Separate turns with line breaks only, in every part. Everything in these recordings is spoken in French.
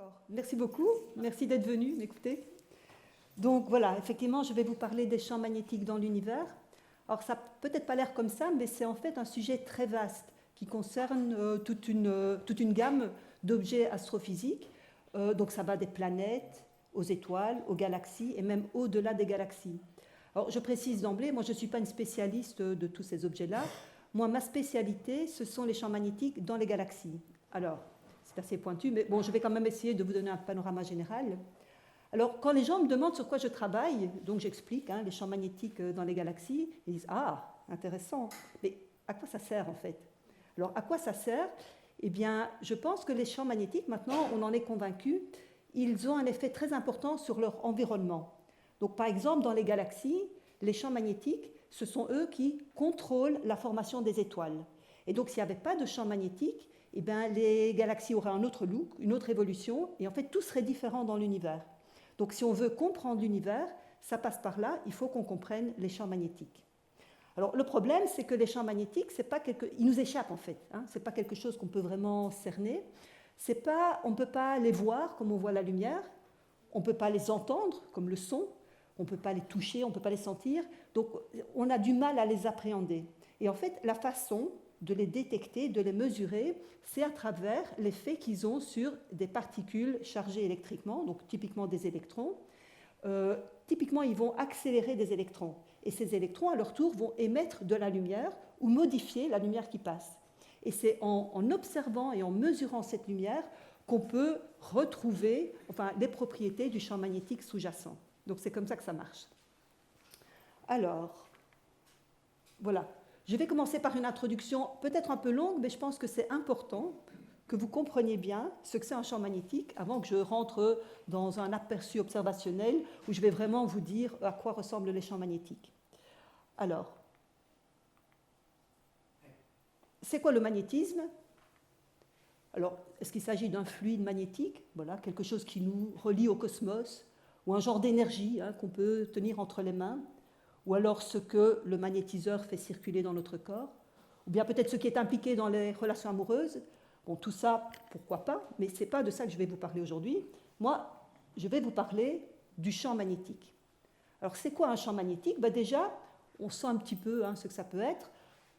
D'accord. Merci beaucoup. Merci d'être venu m'écouter. Donc voilà, effectivement, je vais vous parler des champs magnétiques dans l'univers. Alors ça n'a peut-être pas l'air comme ça, mais c'est en fait un sujet très vaste qui concerne toute une gamme d'objets astrophysiques. Donc ça va des planètes aux étoiles, aux galaxies et même au-delà des galaxies. Alors je précise d'emblée, moi je ne suis pas une spécialiste de tous ces objets-là. Moi, ma spécialité, ce sont les champs magnétiques dans les galaxies. Alors, c'est assez pointu, mais bon, je vais quand même essayer de vous donner un panorama général. Alors, quand les gens me demandent sur quoi je travaille, donc j'explique les champs magnétiques dans les galaxies, ils disent « Ah, intéressant, mais à quoi ça sert en fait ?» Alors, à quoi ça sert? Eh bien, je pense que les champs magnétiques, maintenant, on en est convaincu, ils ont un effet très important sur leur environnement. Donc, par exemple, dans les galaxies, les champs magnétiques, ce sont eux qui contrôlent la formation des étoiles. Et donc, s'il n'y avait pas de champs magnétiques, eh bien, les galaxies auraient un autre look, une autre évolution, et en fait, tout serait différent dans l'univers. Donc, si on veut comprendre l'univers, ça passe par là, il faut qu'on comprenne les champs magnétiques. Alors, le problème, c'est que les champs magnétiques, ils nous échappent en fait. Ce n'est pas quelque chose qu'on peut vraiment cerner. On ne peut pas les voir comme on voit la lumière, on ne peut pas les entendre comme le son, on ne peut pas les toucher, on ne peut pas les sentir. Donc, on a du mal à les appréhender. Et en fait, la façon de les détecter, de les mesurer, c'est à travers l'effet qu'ils ont sur des particules chargées électriquement, donc typiquement des électrons. Typiquement, ils vont accélérer des électrons. Et ces électrons, à leur tour, vont émettre de la lumière ou modifier la lumière qui passe. Et c'est en observant et en mesurant cette lumière qu'on peut retrouver les propriétés du champ magnétique sous-jacent. Donc c'est comme ça que ça marche. Alors, voilà. Je vais commencer par une introduction peut-être un peu longue, mais je pense que c'est important que vous compreniez bien ce que c'est un champ magnétique avant que je rentre dans un aperçu observationnel où je vais vraiment vous dire à quoi ressemblent les champs magnétiques. Alors, c'est quoi le magnétisme? Alors, est-ce qu'il s'agit d'un fluide magnétique, voilà, quelque chose qui nous relie au cosmos, ou un genre d'énergie qu'on peut tenir entre les mains, ou alors ce que le magnétiseur fait circuler dans notre corps, ou bien peut-être ce qui est impliqué dans les relations amoureuses. Bon, tout ça, pourquoi pas, mais ce n'est pas de ça que je vais vous parler aujourd'hui. Moi, je vais vous parler du champ magnétique. Alors, c'est quoi un champ magnétique? Déjà, on sent un petit peu ce que ça peut être.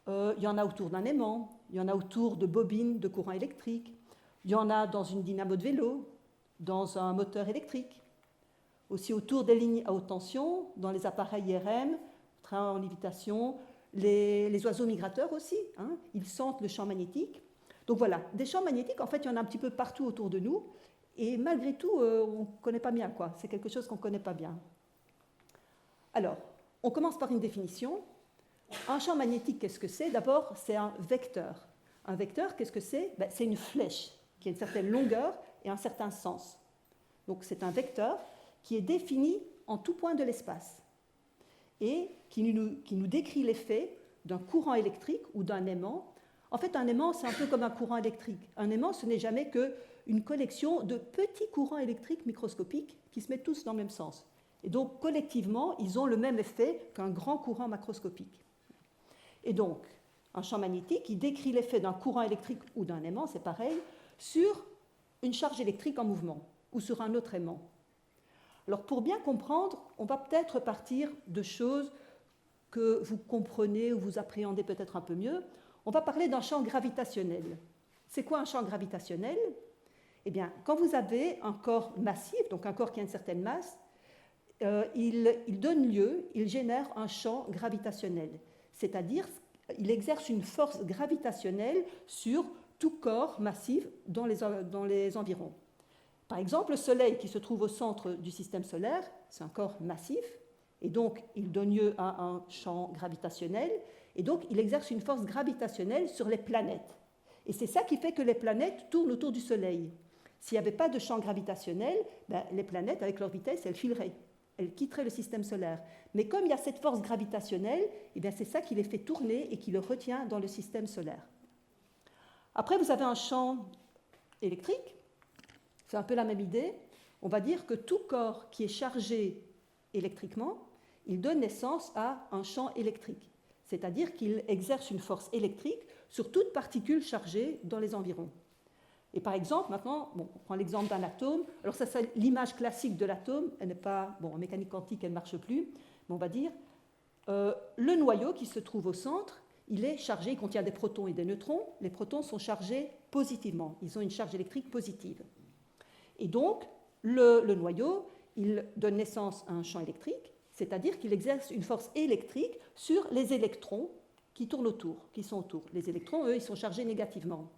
Il y en a autour d'un aimant, il y en a autour de bobines de courant électrique, il y en a dans une dynamo de vélo, dans un moteur électrique, aussi autour des lignes à haute tension, dans les appareils IRM, trains en lévitation, les oiseaux migrateurs aussi, ils sentent le champ magnétique. Donc voilà, des champs magnétiques, en fait, il y en a un petit peu partout autour de nous, et malgré tout, on ne connaît pas bien, quoi. C'est quelque chose qu'on ne connaît pas bien. Alors, on commence par une définition. Un champ magnétique, qu'est-ce que c'est? D'abord, c'est un vecteur. Un vecteur, qu'est-ce que c'est? C'est une flèche qui a une certaine longueur et un certain sens. Donc, c'est un vecteur qui est défini en tout point de l'espace et qui nous décrit l'effet d'un courant électrique ou d'un aimant. En fait, un aimant, c'est un peu comme un courant électrique. Un aimant, ce n'est jamais qu'une collection de petits courants électriques microscopiques qui se mettent tous dans le même sens. Et donc, collectivement, ils ont le même effet qu'un grand courant macroscopique. Et donc, un champ magnétique qui décrit l'effet d'un courant électrique ou d'un aimant, c'est pareil, sur une charge électrique en mouvement ou sur un autre aimant. Alors, pour bien comprendre, on va peut-être partir de choses que vous comprenez ou vous appréhendez peut-être un peu mieux. On va parler d'un champ gravitationnel. C'est quoi un champ gravitationnel? Eh bien, quand vous avez un corps massif, donc un corps qui a une certaine masse, il génère un champ gravitationnel. C'est-à-dire, il exerce une force gravitationnelle sur tout corps massif dans les environs. Par exemple, le Soleil qui se trouve au centre du système solaire, c'est un corps massif, et donc il donne lieu à un champ gravitationnel, et donc il exerce une force gravitationnelle sur les planètes. Et c'est ça qui fait que les planètes tournent autour du Soleil. S'il n'y avait pas de champ gravitationnel, les planètes, avec leur vitesse, elles fileraient. Elles quitteraient le système solaire. Mais comme il y a cette force gravitationnelle, c'est ça qui les fait tourner et qui les retient dans le système solaire. Après, vous avez un champ électrique. C'est un peu la même idée. On va dire que tout corps qui est chargé électriquement, il donne naissance à un champ électrique. C'est-à-dire qu'il exerce une force électrique sur toute particule chargée dans les environs. Et par exemple, maintenant, bon, on prend l'exemple d'un atome. Alors ça, c'est l'image classique de l'atome. Elle n'est pas, bon, en mécanique quantique, elle ne marche plus. Mais on va dire, le noyau qui se trouve au centre, il est chargé, il contient des protons et des neutrons. Les protons sont chargés positivement. Ils ont une charge électrique positive. Et donc, le noyau, il donne naissance à un champ électrique, c'est-à-dire qu'il exerce une force électrique sur les électrons qui tournent autour, qui sont autour. Les électrons, eux, ils sont chargés négativement.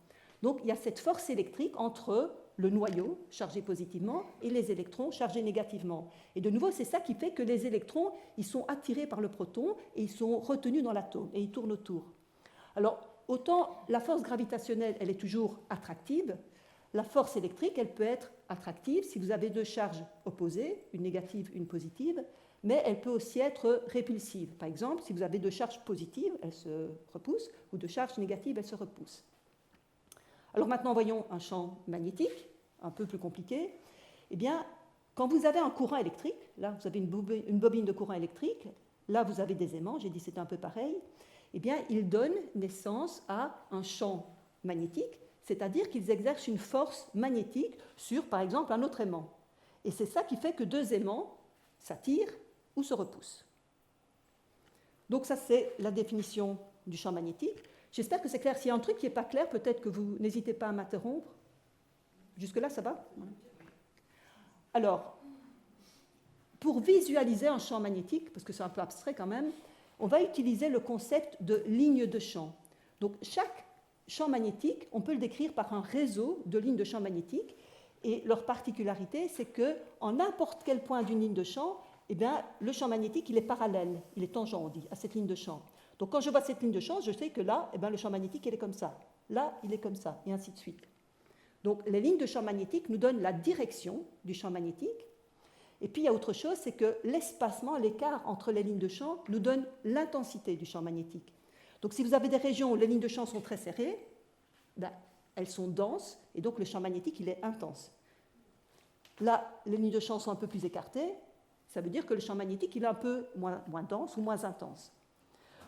Donc, il y a cette force électrique entre le noyau, chargé positivement, et les électrons chargés négativement. Et de nouveau, c'est ça qui fait que les électrons, ils sont attirés par le proton et ils sont retenus dans l'atome et ils tournent autour. Alors, autant la force gravitationnelle, elle est toujours attractive, la force électrique, elle peut être attractive si vous avez deux charges opposées, une négative, une positive, mais elle peut aussi être répulsive. Par exemple, si vous avez deux charges positives, elles se repoussent, ou deux charges négatives, elles se repoussent. Alors maintenant, voyons un champ magnétique, un peu plus compliqué. Eh bien, quand vous avez un courant électrique, là, vous avez une bobine de courant électrique, là, vous avez des aimants, j'ai dit c'était un peu pareil, eh bien, ils donnent naissance à un champ magnétique, c'est-à-dire qu'ils exercent une force magnétique sur, par exemple, un autre aimant. Et c'est ça qui fait que deux aimants s'attirent ou se repoussent. Donc ça, c'est la définition du champ magnétique. J'espère que c'est clair. S'il y a un truc qui n'est pas clair, peut-être que vous n'hésitez pas à m'interrompre. Jusque-là, ça va? Alors, pour visualiser un champ magnétique, parce que c'est un peu abstrait quand même, on va utiliser le concept de ligne de champ. Donc, chaque champ magnétique, on peut le décrire par un réseau de lignes de champ magnétique. Et leur particularité, c'est qu'en n'importe quel point d'une ligne de champ, eh bien, le champ magnétique, il est parallèle, il est tangent, on dit, à cette ligne de champ. Donc quand je vois cette ligne de champ, je sais que là, eh bien, le champ magnétique, il est comme ça. Là, il est comme ça, et ainsi de suite. Donc les lignes de champ magnétique nous donnent la direction du champ magnétique. Et puis il y a autre chose, c'est que l'espacement, l'écart entre les lignes de champ nous donne l'intensité du champ magnétique. Donc si vous avez des régions où les lignes de champ sont très serrées, ben, elles sont denses, et donc le champ magnétique, il est intense. Là, les lignes de champ sont un peu plus écartées, ça veut dire que le champ magnétique, il est un peu moins dense ou moins intense.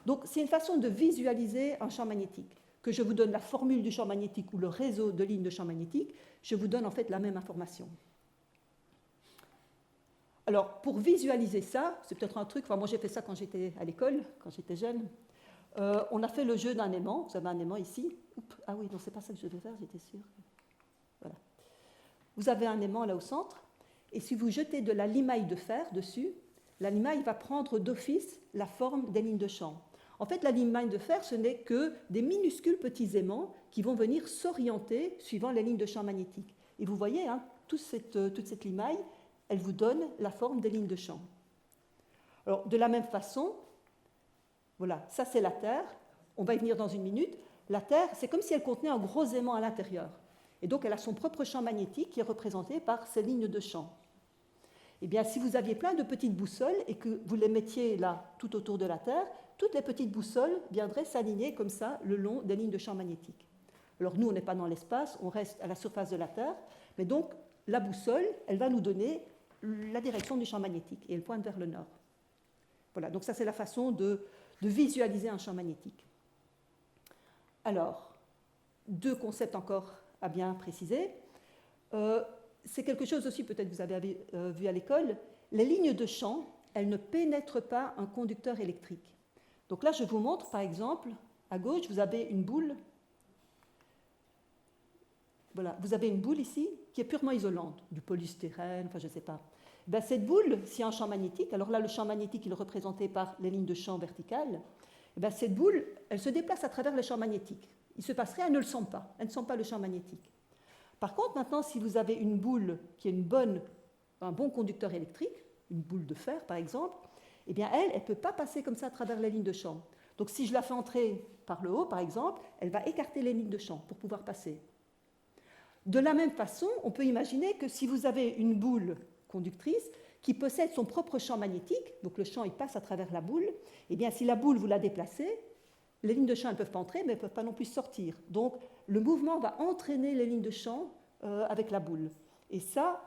Donc, c'est une façon de visualiser un champ magnétique. Que je vous donne la formule du champ magnétique ou le réseau de lignes de champ magnétique, je vous donne en fait la même information. Alors, pour visualiser ça, c'est peut-être un truc, enfin moi j'ai fait ça quand j'étais à l'école, quand j'étais jeune, on a fait le jeu d'un aimant, vous avez un aimant ici, ah oui, non, c'est pas ça que je devais faire, j'étais sûre. Voilà. Vous avez un aimant là au centre, et si vous jetez de la limaille de fer dessus, la limaille va prendre d'office la forme des lignes de champ. En fait, la limaille de fer, ce n'est que des minuscules petits aimants qui vont venir s'orienter suivant les lignes de champ magnétique. Et vous voyez, hein, toute cette limaille, elle vous donne la forme des lignes de champ. Alors, de la même façon, voilà, ça c'est la Terre. On va y venir dans une minute. La Terre, c'est comme si elle contenait un gros aimant à l'intérieur. Et donc, elle a son propre champ magnétique qui est représenté par ces lignes de champ. Eh bien, si vous aviez plein de petites boussoles et que vous les mettiez là, tout autour de la Terre, toutes les petites boussoles viendraient s'aligner comme ça le long des lignes de champ magnétique. Alors nous, on n'est pas dans l'espace, on reste à la surface de la Terre, mais donc la boussole, elle va nous donner la direction du champ magnétique et elle pointe vers le nord. Voilà, donc ça c'est la façon de visualiser un champ magnétique. Alors, deux concepts encore à bien préciser. C'est quelque chose aussi, peut-être vous avez vu à l'école, les lignes de champ, elles ne pénètrent pas un conducteur électrique. Donc là, je vous montre, par exemple, à gauche, vous avez une boule. Voilà, vous avez une boule ici qui est purement isolante, du polystyrène, enfin je ne sais pas. Ben, cette boule, s'il y a un champ magnétique, alors là, le champ magnétique, il est représenté par les lignes de champ verticales, ben, cette boule, elle se déplace à travers le champ magnétique. Il se passe rien, elle ne le sent pas, elle ne sent pas le champ magnétique. Par contre, maintenant, si vous avez une boule qui est un bon conducteur électrique, une boule de fer par exemple, eh bien elle ne peut pas passer comme ça à travers les lignes de champ. Donc si je la fais entrer par le haut, par exemple, elle va écarter les lignes de champ pour pouvoir passer. De la même façon, on peut imaginer que si vous avez une boule conductrice qui possède son propre champ magnétique, donc le champ il passe à travers la boule, eh bien si la boule vous la déplacez, les lignes de champ ne peuvent pas entrer, mais elles ne peuvent pas non plus sortir. Donc le mouvement va entraîner les lignes de champ avec la boule. Et ça,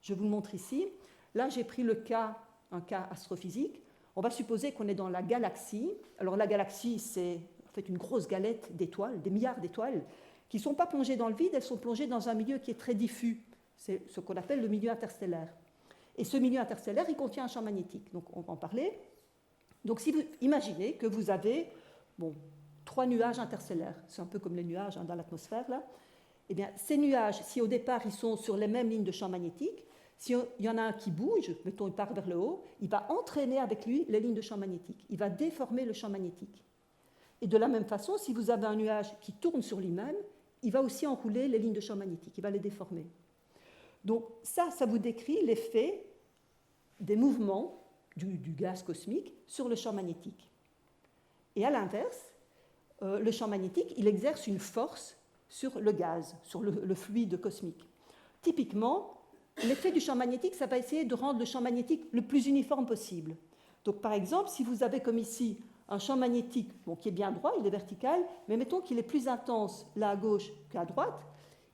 je vous le montre ici. Là, j'ai pris un cas astrophysique. On va supposer qu'on est dans la galaxie. Alors la galaxie, c'est en fait une grosse galette d'étoiles, des milliards d'étoiles, qui ne sont pas plongées dans le vide, elles sont plongées dans un milieu qui est très diffus. C'est ce qu'on appelle le milieu interstellaire. Et ce milieu interstellaire, il contient un champ magnétique. Donc on va en parler. Donc si vous imaginez que vous avez 3 nuages interstellaires, c'est un peu comme les nuages dans l'atmosphère, là. Eh bien, ces nuages, si au départ ils sont sur les mêmes lignes de champ magnétique, s'il y en a un qui bouge, mettons il part vers le haut, il va entraîner avec lui les lignes de champ magnétique. Il va déformer le champ magnétique. Et de la même façon, si vous avez un nuage qui tourne sur lui-même, il va aussi enrouler les lignes de champ magnétique, il va les déformer. Donc ça vous décrit l'effet des mouvements du gaz cosmique sur le champ magnétique. Et à l'inverse, le champ magnétique, il exerce une force sur le gaz, sur le fluide cosmique. Typiquement, l'effet du champ magnétique, ça va essayer de rendre le champ magnétique le plus uniforme possible. Donc par exemple, si vous avez comme ici un champ magnétique qui est bien droit, il est vertical, mais mettons qu'il est plus intense là à gauche qu'à droite,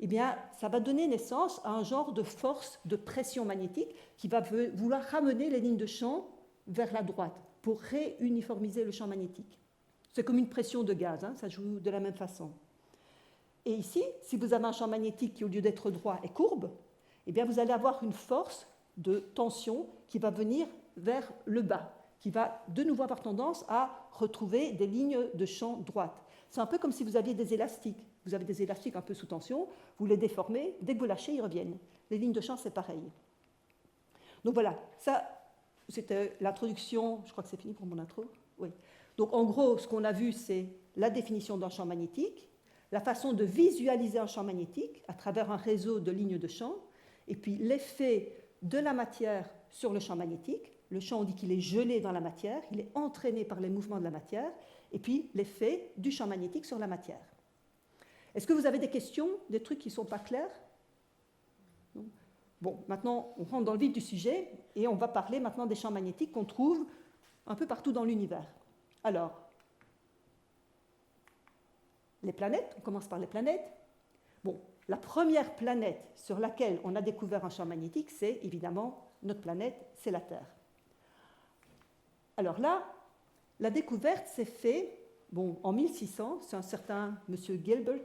eh bien, ça va donner naissance à un genre de force de pression magnétique qui va vouloir ramener les lignes de champ vers la droite pour réuniformiser le champ magnétique. C'est comme une pression de gaz, ça joue de la même façon. Et ici, si vous avez un champ magnétique qui, au lieu d'être droit, est courbe, eh bien, vous allez avoir une force de tension qui va venir vers le bas, qui va de nouveau avoir tendance à retrouver des lignes de champ droites. C'est un peu comme si vous aviez des élastiques. Vous avez des élastiques un peu sous tension, vous les déformez, dès que vous lâchez, ils reviennent. Les lignes de champ, c'est pareil. Donc voilà, ça, c'était l'introduction. Je crois que c'est fini pour mon intro. Oui. Donc en gros, ce qu'on a vu, c'est la définition d'un champ magnétique, la façon de visualiser un champ magnétique à travers un réseau de lignes de champ, et puis l'effet de la matière sur le champ magnétique. Le champ, on dit qu'il est gelé dans la matière, il est entraîné par les mouvements de la matière, et puis l'effet du champ magnétique sur la matière. Est-ce que vous avez des questions, des trucs qui ne sont pas clairs? Non. Bon, maintenant, on rentre dans le vif du sujet, et on va parler maintenant des champs magnétiques qu'on trouve un peu partout dans l'univers. Alors, les planètes, on commence par les planètes. Bon, la première planète sur laquelle on a découvert un champ magnétique, c'est évidemment notre planète, c'est la Terre. Alors là, la découverte s'est faite en 1600, c'est un certain monsieur Gilbert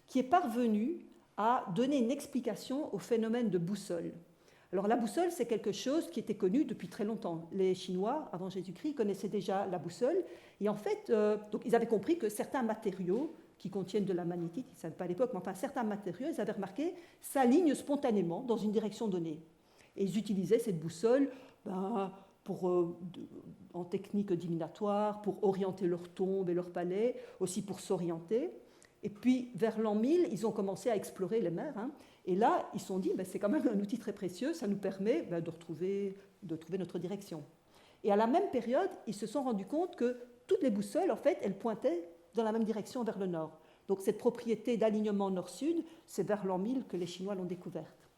qui est parvenu à donner une explication au phénomène de boussole. Alors la boussole, c'est quelque chose qui était connu depuis très longtemps. Les Chinois, avant Jésus-Christ, connaissaient déjà la boussole. Et en fait, donc, ils avaient compris que certains matériaux qui contiennent de la magnétite, ils ne savaient pas à l'époque, mais enfin certains matériaux, ils avaient remarqué, s'alignent spontanément dans une direction donnée. Et ils utilisaient cette boussole en technique divinatoire, pour orienter leur tombe et leur palais, aussi pour s'orienter. Et puis, vers l'an 1000, ils ont commencé à explorer les mers. Et là, ils se sont dit, c'est quand même un outil très précieux, ça nous permet de trouver notre direction. Et à la même période, ils se sont rendus compte que toutes les boussoles, en fait, elles pointaient dans la même direction vers le nord. Donc cette propriété d'alignement nord-sud, c'est vers l'an 1000 que les Chinois l'ont découverte.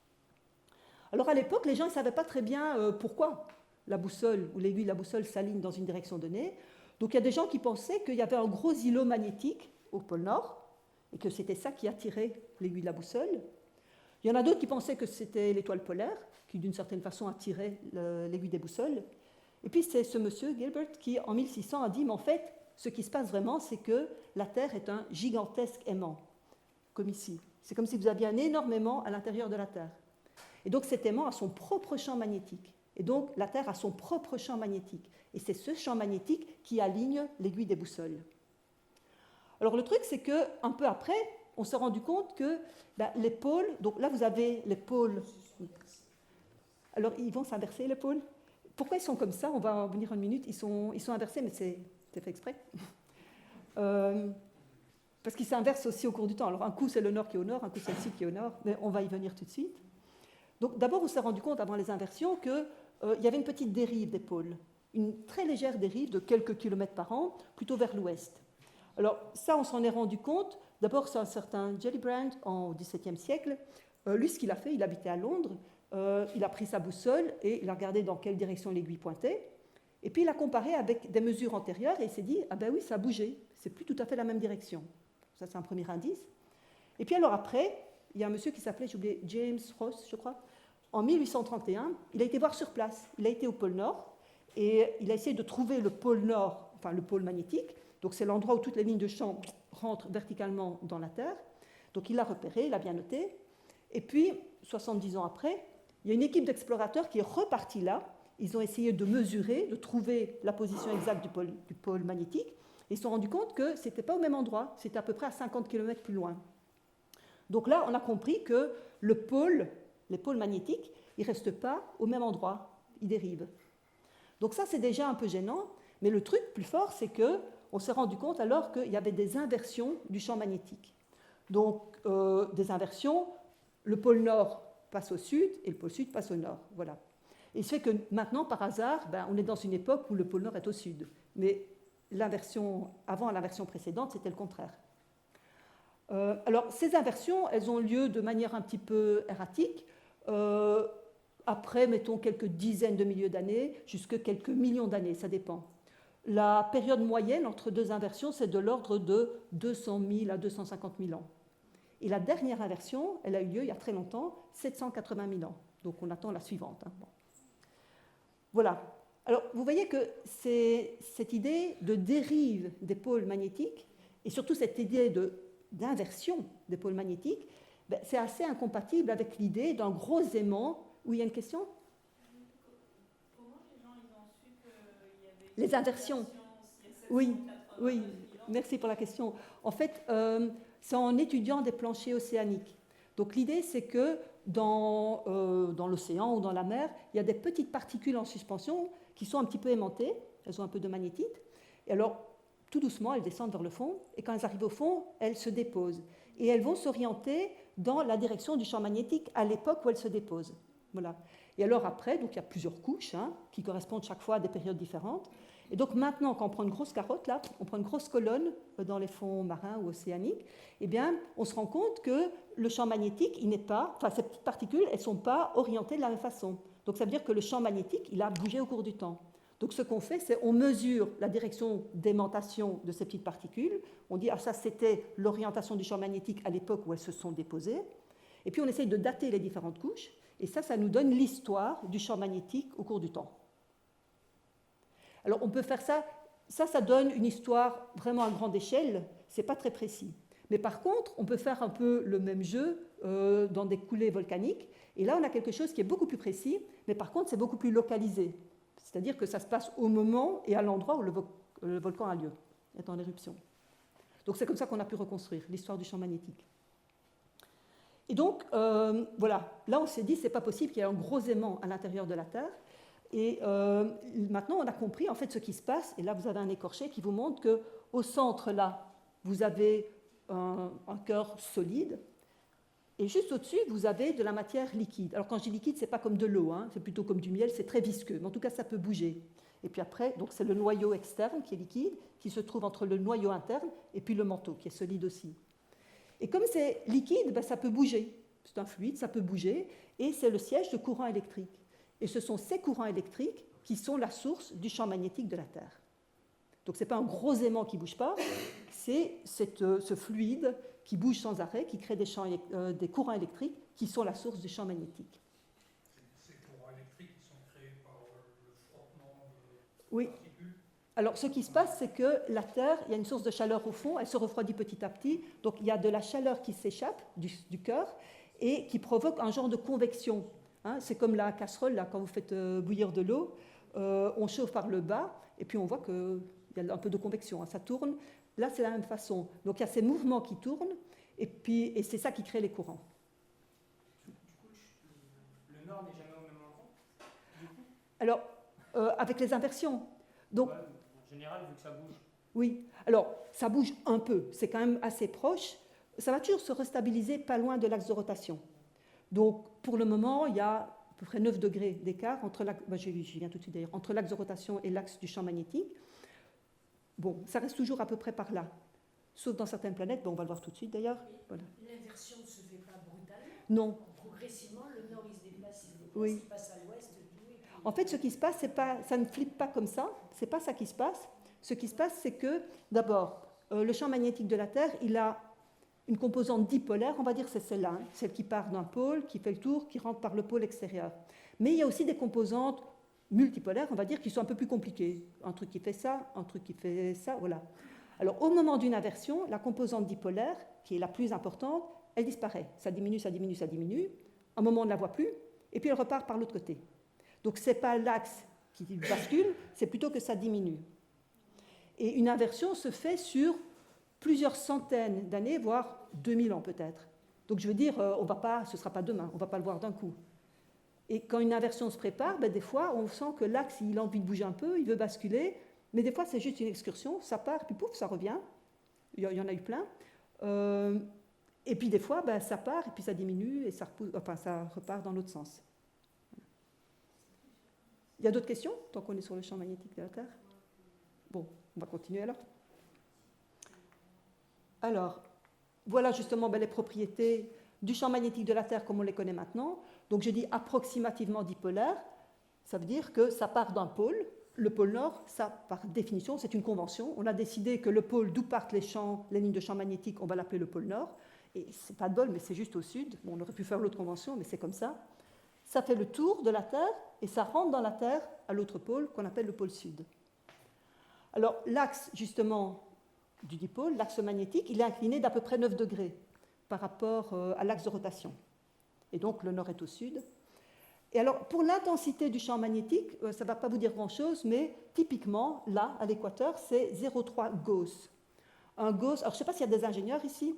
Alors à l'époque, les gens ne savaient pas très bien pourquoi la boussole ou l'aiguille de la boussole s'aligne dans une direction donnée. Donc il y a des gens qui pensaient qu'il y avait un gros îlot magnétique au pôle Nord et que c'était ça qui attirait l'aiguille de la boussole. Il y en a d'autres qui pensaient que c'était l'étoile polaire qui, d'une certaine façon, attirait l'aiguille des boussoles. Et puis c'est ce monsieur Gilbert qui, en 1600, a dit, mais en fait, ce qui se passe vraiment, c'est que la Terre est un gigantesque aimant, comme ici. C'est comme si vous aviez un énorme aimant à l'intérieur de la Terre. Et donc cet aimant a son propre champ magnétique. Et donc la Terre a son propre champ magnétique. Et c'est ce champ magnétique qui aligne l'aiguille des boussoles. Alors le truc, c'est qu'un peu après, on s'est rendu compte que les pôles, donc là vous avez les pôles. Alors ils vont s'inverser les pôles. Pourquoi ils sont comme ça? On va en venir une minute. Ils sont inversés, mais c'est fait exprès. Parce qu'ils s'inversent aussi au cours du temps. Alors un coup c'est le nord qui est au nord, un coup c'est le sud qui est au nord, mais on va y venir tout de suite. Donc d'abord on s'est rendu compte avant les inversions qu'il y avait une petite dérive des pôles, une très légère dérive de quelques kilomètres par an, plutôt vers l'ouest. Alors ça on s'en est rendu compte, d'abord c'est un certain Gellibrand au XVIIe siècle. Lui ce qu'il a fait, il habitait à Londres, il a pris sa boussole et il a regardé dans quelle direction l'aiguille pointait. Et puis il a comparé avec des mesures antérieures et il s'est dit, ah ben oui, ça a bougé, c'est plus tout à fait la même direction. Ça, c'est un premier indice. Et puis alors après, il y a un monsieur qui s'appelait, j'ai oublié, James Ross, je crois. En 1831, il a été voir sur place. Il a été au pôle Nord et il a essayé de trouver le pôle Nord, enfin le pôle magnétique. Donc c'est l'endroit où toutes les lignes de champ rentrent verticalement dans la Terre. Donc il l'a repéré, il l'a bien noté. Et puis, 70 ans après, il y a une équipe d'explorateurs qui est repartie là. Ils ont essayé de mesurer, de trouver la position exacte du pôle magnétique. Et ils se sont rendus compte que ce n'était pas au même endroit, c'était à peu près à 50 km plus loin. Donc là, on a compris que les pôles magnétiques, ils ne restent pas au même endroit, ils dérivent. Donc ça, c'est déjà un peu gênant, mais le truc plus fort, c'est qu'on s'est rendu compte alors qu'il y avait des inversions du champ magnétique. Donc, des inversions, le pôle nord passe au sud et le pôle sud passe au nord. Voilà. Et il se fait que maintenant, par hasard, on est dans une époque où le pôle nord est au sud. Mais avant l'inversion précédente, c'était le contraire. Alors, ces inversions, elles ont lieu de manière un petit peu erratique, après, mettons, quelques dizaines de milliers d'années, jusqu'à quelques millions d'années, ça dépend. La période moyenne entre deux inversions, c'est de l'ordre de 200 000 à 250 000 ans. Et la dernière inversion, elle a eu lieu il y a très longtemps, 780 000 ans. Donc on attend la suivante. Bon. Voilà. Alors, vous voyez que cette idée de dérive des pôles magnétiques, et surtout cette idée d'inversion des pôles magnétiques, c'est assez incompatible avec l'idée d'un gros aimant. Oui, il y a une question ?
Comment les gens ils ont su qu'il y avait
les inversions. Oui, oui, merci pour la question. En fait, c'est en étudiant des planchers océaniques. Donc l'idée, c'est que dans l'océan ou dans la mer, il y a des petites particules en suspension qui sont un petit peu aimantées, elles ont un peu de magnétite, et alors tout doucement, elles descendent vers le fond, et quand elles arrivent au fond, elles se déposent. Et elles vont s'orienter dans la direction du champ magnétique à l'époque où elles se déposent. Voilà. Et alors après, donc il y a plusieurs couches qui correspondent chaque fois à des périodes différentes. Et donc maintenant, quand on prend une grosse carotte, là, on prend une grosse colonne dans les fonds marins ou océaniques, eh bien, on se rend compte que le champ magnétique, il n'est pas, enfin, ces petites particules, elles ne sont pas orientées de la même façon. Donc ça veut dire que le champ magnétique, il a bougé au cours du temps. Donc ce qu'on fait, c'est on mesure la direction d'aimantation de ces petites particules. On dit, ah ça c'était l'orientation du champ magnétique à l'époque où elles se sont déposées. Et puis on essaye de dater les différentes couches. Et ça nous donne l'histoire du champ magnétique au cours du temps. Alors on peut faire ça, ça donne une histoire vraiment à grande échelle, c'est pas très précis. Mais par contre, on peut faire un peu le même jeu dans des coulées volcaniques, et là on a quelque chose qui est beaucoup plus précis, mais par contre c'est beaucoup plus localisé. C'est-à-dire que ça se passe au moment et à l'endroit où le volcan a lieu, est en éruption. Donc c'est comme ça qu'on a pu reconstruire l'histoire du champ magnétique. Et donc, voilà, là on s'est dit, c'est pas possible qu'il y ait un gros aimant à l'intérieur de la Terre. Et maintenant, on a compris en fait ce qui se passe. Et là, vous avez un écorché qui vous montre qu'au centre, là, vous avez un cœur solide. Et juste au-dessus, vous avez de la matière liquide. Alors quand je dis liquide, ce n'est pas comme de l'eau, c'est plutôt comme du miel, c'est très visqueux. Mais en tout cas, ça peut bouger. Et puis après, donc c'est le noyau externe qui est liquide, qui se trouve entre le noyau interne et puis le manteau, qui est solide aussi. Et comme c'est liquide, ça peut bouger. C'est un fluide, ça peut bouger. Et c'est le siège de courants électriques. Et ce sont ces courants électriques qui sont la source du champ magnétique de la Terre. Donc ce n'est pas un gros aimant qui ne bouge pas, c'est ce fluide qui bouge sans arrêt, qui crée des courants électriques qui sont la source du champ magnétique.
Ces courants électriques qui sont créés par le frottement de
oui.
particules.
Alors ce qui se passe, c'est que la Terre, il y a une source de chaleur au fond, elle se refroidit petit à petit, donc il y a de la chaleur qui s'échappe du cœur et qui provoque un genre de convection. C'est comme la casserole, là, quand vous faites bouillir de l'eau, on chauffe par le bas, et puis on voit qu'il y a un peu de convection, ça tourne. Là, c'est la même façon. Donc il y a ces mouvements qui tournent, et c'est ça qui crée les courants.
Du coup, le nord n'est jamais au même endroit, du coup.
Alors, avec les inversions. Donc,
ouais, en général, vu que ça bouge.
Oui, alors ça bouge un peu, c'est quand même assez proche. Ça va toujours se restabiliser pas loin de l'axe de rotation. Donc, pour le moment, il y a à peu près 9 degrés d'écart entre entre l'axe de rotation et l'axe du champ magnétique. Bon, ça reste toujours à peu près par là. Sauf dans certaines planètes, on va le voir tout de suite d'ailleurs. Voilà.
L'inversion ne se fait pas brutalement.
Non.
Progressivement, le nord il se déplace,
Oui.
il passe à l'ouest.
En fait, ce qui se passe, ça ne flippe pas comme ça. C'est pas ça qui se passe. Ce qui se passe, c'est que, d'abord, le champ magnétique de la Terre, il a une composante dipolaire, on va dire c'est celle-là, celle qui part d'un pôle, qui fait le tour, qui rentre par le pôle extérieur. Mais il y a aussi des composantes multipolaires, on va dire, qui sont un peu plus compliquées. Un truc qui fait ça, un truc qui fait ça, voilà. Alors, au moment d'une inversion, la composante dipolaire, qui est la plus importante, elle disparaît. Ça diminue, ça diminue, ça diminue. À un moment, on ne la voit plus, et puis elle repart par l'autre côté. Donc, ce n'est pas l'axe qui bascule, c'est plutôt que ça diminue. Et une inversion se fait sur plusieurs centaines d'années, voire 2000 ans peut-être. Donc, je veux dire, ce ne sera pas demain, on ne va pas le voir d'un coup. Et quand une inversion se prépare, des fois, on sent que l'axe, il a envie de bouger un peu, il veut basculer, mais des fois, c'est juste une excursion, ça part, puis pouf, ça revient. Il y en a eu plein. Et puis, des fois, ça part, et puis ça diminue, et ça repart dans l'autre sens. Il y a d'autres questions, tant qu'on est sur le champ magnétique de la Terre? Bon, on va continuer alors. Alors, voilà justement les propriétés du champ magnétique de la Terre comme on les connaît maintenant. Donc je dis approximativement dipolaire, ça veut dire que ça part d'un pôle. Le pôle Nord, ça par définition, c'est une convention. On a décidé que le pôle d'où partent les lignes de champ magnétique, on va l'appeler le pôle Nord. Et c'est pas de bol, mais c'est juste au sud. Bon, on aurait pu faire l'autre convention, mais c'est comme ça. Ça fait le tour de la Terre et ça rentre dans la Terre à l'autre pôle qu'on appelle le pôle sud. Alors l'axe justement du dipôle, l'axe magnétique, il est incliné d'à peu près 9 degrés par rapport à l'axe de rotation. Et donc le nord est au sud. Et alors pour l'intensité du champ magnétique, ça ne va pas vous dire grand-chose, mais typiquement, là, à l'équateur, c'est 0,3 Gauss. Un Gauss, alors je ne sais pas s'il y a des ingénieurs ici,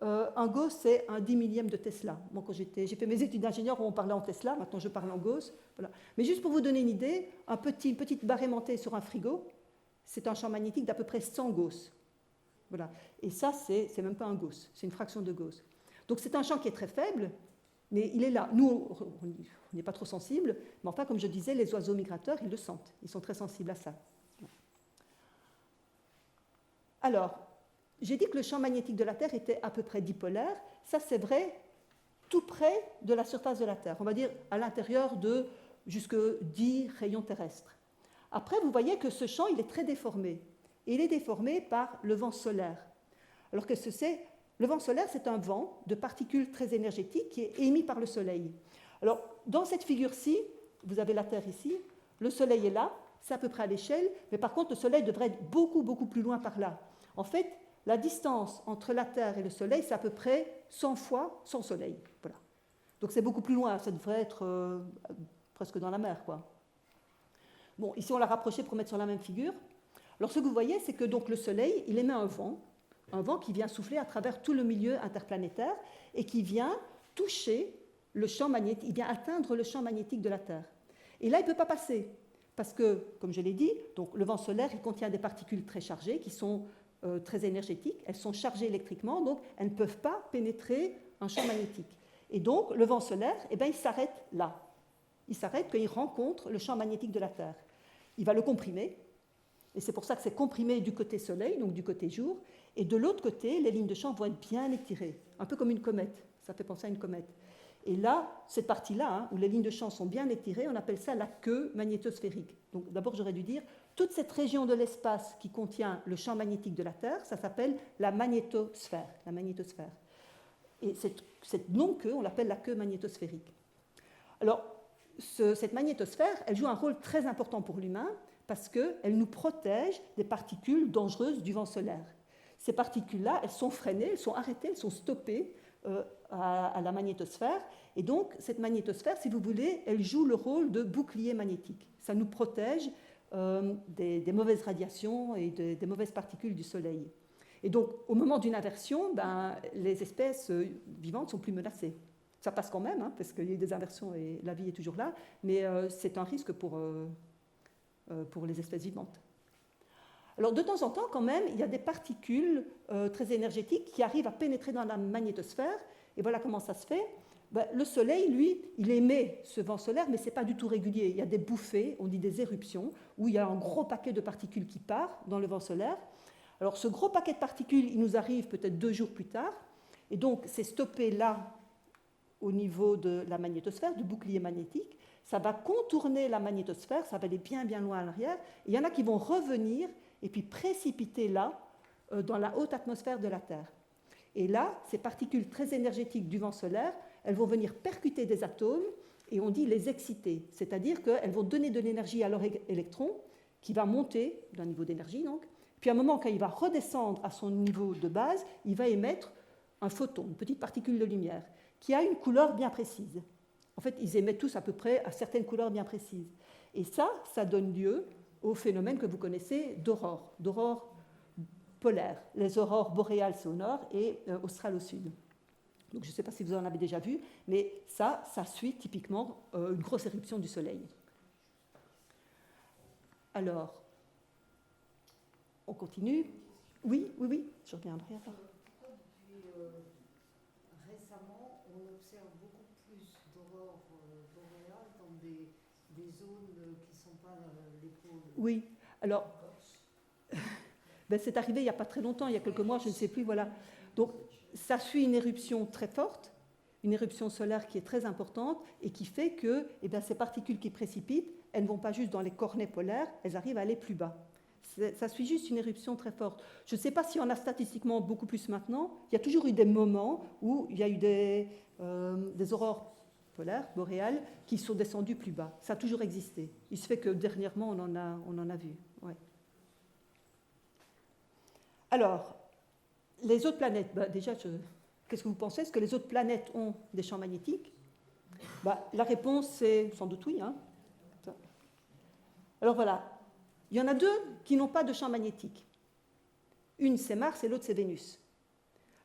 un Gauss, c'est un 10 millième de Tesla. Bon, quand j'ai fait mes études d'ingénieur où on parlait en Tesla, maintenant je parle en Gauss. Voilà. Mais juste pour vous donner une idée, une petite barre aimantée sur un frigo, c'est un champ magnétique d'à peu près 100 Gauss. Voilà. Et ça, c'est même pas un Gauss, c'est une fraction de Gauss. Donc c'est un champ qui est très faible, mais il est là. Nous, on n'est pas trop sensibles, mais enfin, comme je disais, les oiseaux migrateurs, ils le sentent. Ils sont très sensibles à ça. Alors, j'ai dit que le champ magnétique de la Terre était à peu près dipolaire. Ça, c'est vrai tout près de la surface de la Terre. On va dire à l'intérieur de jusque 10 rayons terrestres. Après, vous voyez que ce champ, il est très déformé. Et il est déformé par le vent solaire. Alors qu'est-ce que c'est? Le vent solaire, c'est un vent de particules très énergétiques qui est émis par le Soleil. Alors, dans cette figure-ci, vous avez la Terre ici, le Soleil est là, c'est à peu près à l'échelle, mais par contre, le Soleil devrait être beaucoup, beaucoup plus loin par là. En fait, la distance entre la Terre et le Soleil, c'est à peu près 100 fois son Soleil. Voilà. Donc c'est beaucoup plus loin, ça devrait être presque dans la mer, quoi. Bon, ici, on l'a rapproché pour mettre sur la même figure. Alors, ce que vous voyez, c'est que donc, le Soleil, il émet un vent qui vient souffler à travers tout le milieu interplanétaire et qui vient toucher le champ magnétique, il vient atteindre le champ magnétique de la Terre. Et là, il ne peut pas passer, parce que, comme je l'ai dit, donc, le vent solaire, il contient des particules très chargées qui sont très énergétiques, elles sont chargées électriquement, donc elles ne peuvent pas pénétrer un champ magnétique. Et donc, le vent solaire, il s'arrête là. Il s'arrête quand il rencontre le champ magnétique de la Terre. Il va le comprimer, et c'est pour ça que c'est comprimé du côté Soleil, donc du côté jour, et de l'autre côté, les lignes de champ vont être bien étirées, un peu comme une comète, ça fait penser à une comète. Et là, cette partie-là, où les lignes de champ sont bien étirées, on appelle ça la queue magnétosphérique. Donc d'abord, j'aurais dû dire, toute cette région de l'espace qui contient le champ magnétique de la Terre, ça s'appelle la magnétosphère. La magnétosphère. Et cette non-queue, on l'appelle la queue magnétosphérique. Alors, cette magnétosphère, elle joue un rôle très important pour l'humain parce qu'elle nous protège des particules dangereuses du vent solaire. Ces particules-là, elles sont freinées, elles sont arrêtées, elles sont stoppées à la magnétosphère. Et donc, cette magnétosphère, si vous voulez, elle joue le rôle de bouclier magnétique. Ça nous protège des mauvaises radiations et des mauvaises particules du Soleil. Et donc, au moment d'une inversion, les espèces vivantes sont plus menacées. Ça passe quand même, parce qu'il y a eu des inversions et la vie est toujours là, mais c'est un risque pour les espèces vivantes. Alors, de temps en temps, quand même, il y a des particules très énergétiques qui arrivent à pénétrer dans la magnétosphère. Et voilà comment ça se fait. Le Soleil, lui, il émet ce vent solaire, mais ce n'est pas du tout régulier. Il y a des bouffées, on dit des éruptions, où il y a un gros paquet de particules qui part dans le vent solaire. Alors, ce gros paquet de particules, il nous arrive peut-être 2 jours plus tard. Et donc, c'est stoppé là, au niveau de la magnétosphère, du bouclier magnétique. Ça va contourner la magnétosphère, ça va aller bien, bien loin à l'arrière. Et il y en a qui vont revenir et puis précipiter là, dans la haute atmosphère de la Terre. Et là, ces particules très énergétiques du vent solaire, elles vont venir percuter des atomes et on dit les exciter. C'est-à-dire qu'elles vont donner de l'énergie à leur électron qui va monter d'un niveau d'énergie donc. Puis à un moment, quand il va redescendre à son niveau de base, il va émettre un photon, une petite particule de lumière, qui a une couleur bien précise. En fait, ils émettent tous à peu près à certaines couleurs bien précises. Et ça donne lieu au phénomène que vous connaissez d'aurore polaire. Les aurores boréales, c'est au nord, et australes au sud. Donc, je ne sais pas si vous en avez déjà vu, mais ça suit typiquement une grosse éruption du Soleil. Alors, on continue. Oui, je reviendrai après.
Pourquoi depuis récemment, on observe beaucoup plus d'aurores boréales dans des zones qui ne sont pas les pôles?
Oui, alors, ben, c'est arrivé il n'y a pas très longtemps, il y a quelques mois, je ne sais plus, voilà. Donc, ça suit une éruption très forte, une éruption solaire qui est très importante et qui fait que ces particules qui précipitent, elles ne vont pas juste dans les cornets polaires, elles arrivent à aller plus bas. Ça suit juste une éruption très forte. Je ne sais pas s'il y en a statistiquement beaucoup plus maintenant. Il y a toujours eu des moments où il y a eu des aurores polaires, boréales, qui sont descendues plus bas. Ça a toujours existé. Il se fait que dernièrement, on en a vu. Ouais. Alors, les autres planètes, déjà, qu'est-ce que vous pensez? Est-ce que les autres planètes ont des champs magnétiques? La réponse, c'est sans doute oui. Hein. Alors voilà, il y en a deux qui n'ont pas de champ magnétique. Une, c'est Mars et l'autre, c'est Vénus.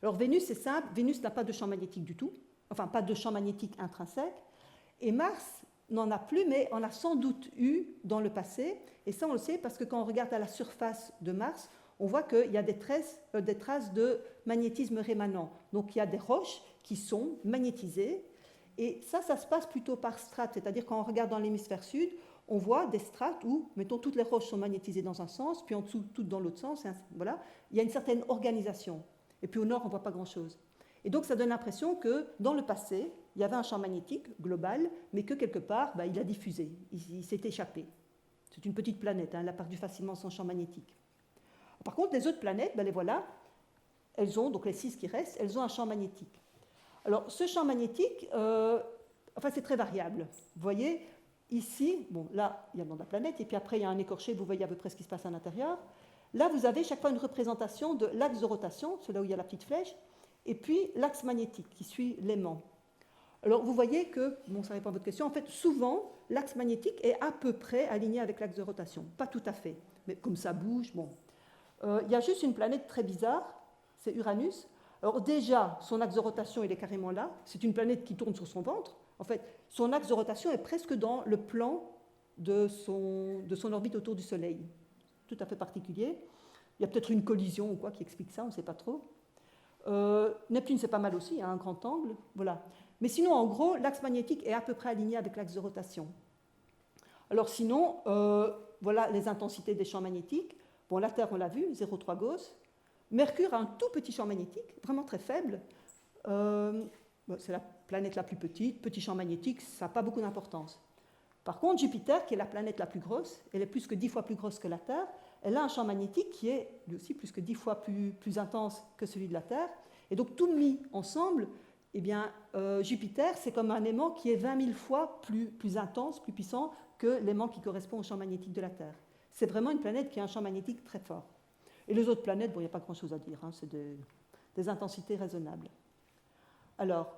Alors Vénus, c'est simple, Vénus n'a pas de champ magnétique du tout, enfin pas de champ magnétique intrinsèque, et Mars n'en a plus, mais en a sans doute eu dans le passé, et ça on le sait parce que quand on regarde à la surface de Mars, on voit qu'il y a des traces de magnétisme rémanent. Donc il y a des roches qui sont magnétisées, et ça se passe plutôt par strates, c'est-à-dire quand on regarde dans l'hémisphère sud, on voit des strates où, mettons, toutes les roches sont magnétisées dans un sens, puis en dessous, toutes dans l'autre sens. Voilà. Il y a une certaine organisation. Et puis au nord, on ne voit pas grand-chose. Et donc, ça donne l'impression que, dans le passé, il y avait un champ magnétique global, mais que quelque part, il a diffusé, il s'est échappé. C'est une petite planète, hein, elle a perdu facilement son champ magnétique. Par contre, les autres planètes, les voilà, elles ont, donc les 6 qui restent, elles ont un champ magnétique. Alors, ce champ magnétique, c'est très variable. Vous voyez, ici, là, il y a le nom de la planète, et puis après, il y a un écorché, vous voyez à peu près ce qui se passe à l'intérieur. Là, vous avez chaque fois une représentation de l'axe de rotation, c'est là où il y a la petite flèche, et puis l'axe magnétique qui suit l'aimant. Alors, vous voyez que, ça répond à votre question, en fait, souvent, l'axe magnétique est à peu près aligné avec l'axe de rotation. Pas tout à fait, mais comme ça bouge, il y a juste une planète très bizarre, c'est Uranus. Alors déjà, son axe de rotation, il est carrément là. C'est une planète qui tourne sur son ventre. En fait, son axe de rotation est presque dans le plan de son orbite autour du Soleil. Tout à fait particulier. Il y a peut-être une collision ou quoi qui explique ça, on ne sait pas trop. Neptune, c'est pas mal aussi, un grand angle. Voilà. Mais sinon, en gros, l'axe magnétique est à peu près aligné avec l'axe de rotation. Alors sinon, voilà les intensités des champs magnétiques. La Terre, on l'a vu, 0,3 Gauss. Mercure a un tout petit champ magnétique, vraiment très faible. C'est la planète la plus petite, petit champ magnétique, ça n'a pas beaucoup d'importance. Par contre, Jupiter, qui est la planète la plus grosse, elle est plus que 10 fois plus grosse que la Terre, elle a un champ magnétique qui est lui aussi plus que 10 fois plus intense que celui de la Terre. Et donc, tout mis ensemble, Jupiter, c'est comme un aimant qui est 20 000 fois plus intense, plus puissant que l'aimant qui correspond au champ magnétique de la Terre. C'est vraiment une planète qui a un champ magnétique très fort. Et les autres planètes, il n'y a pas grand-chose à dire, hein, c'est des intensités raisonnables. Alors,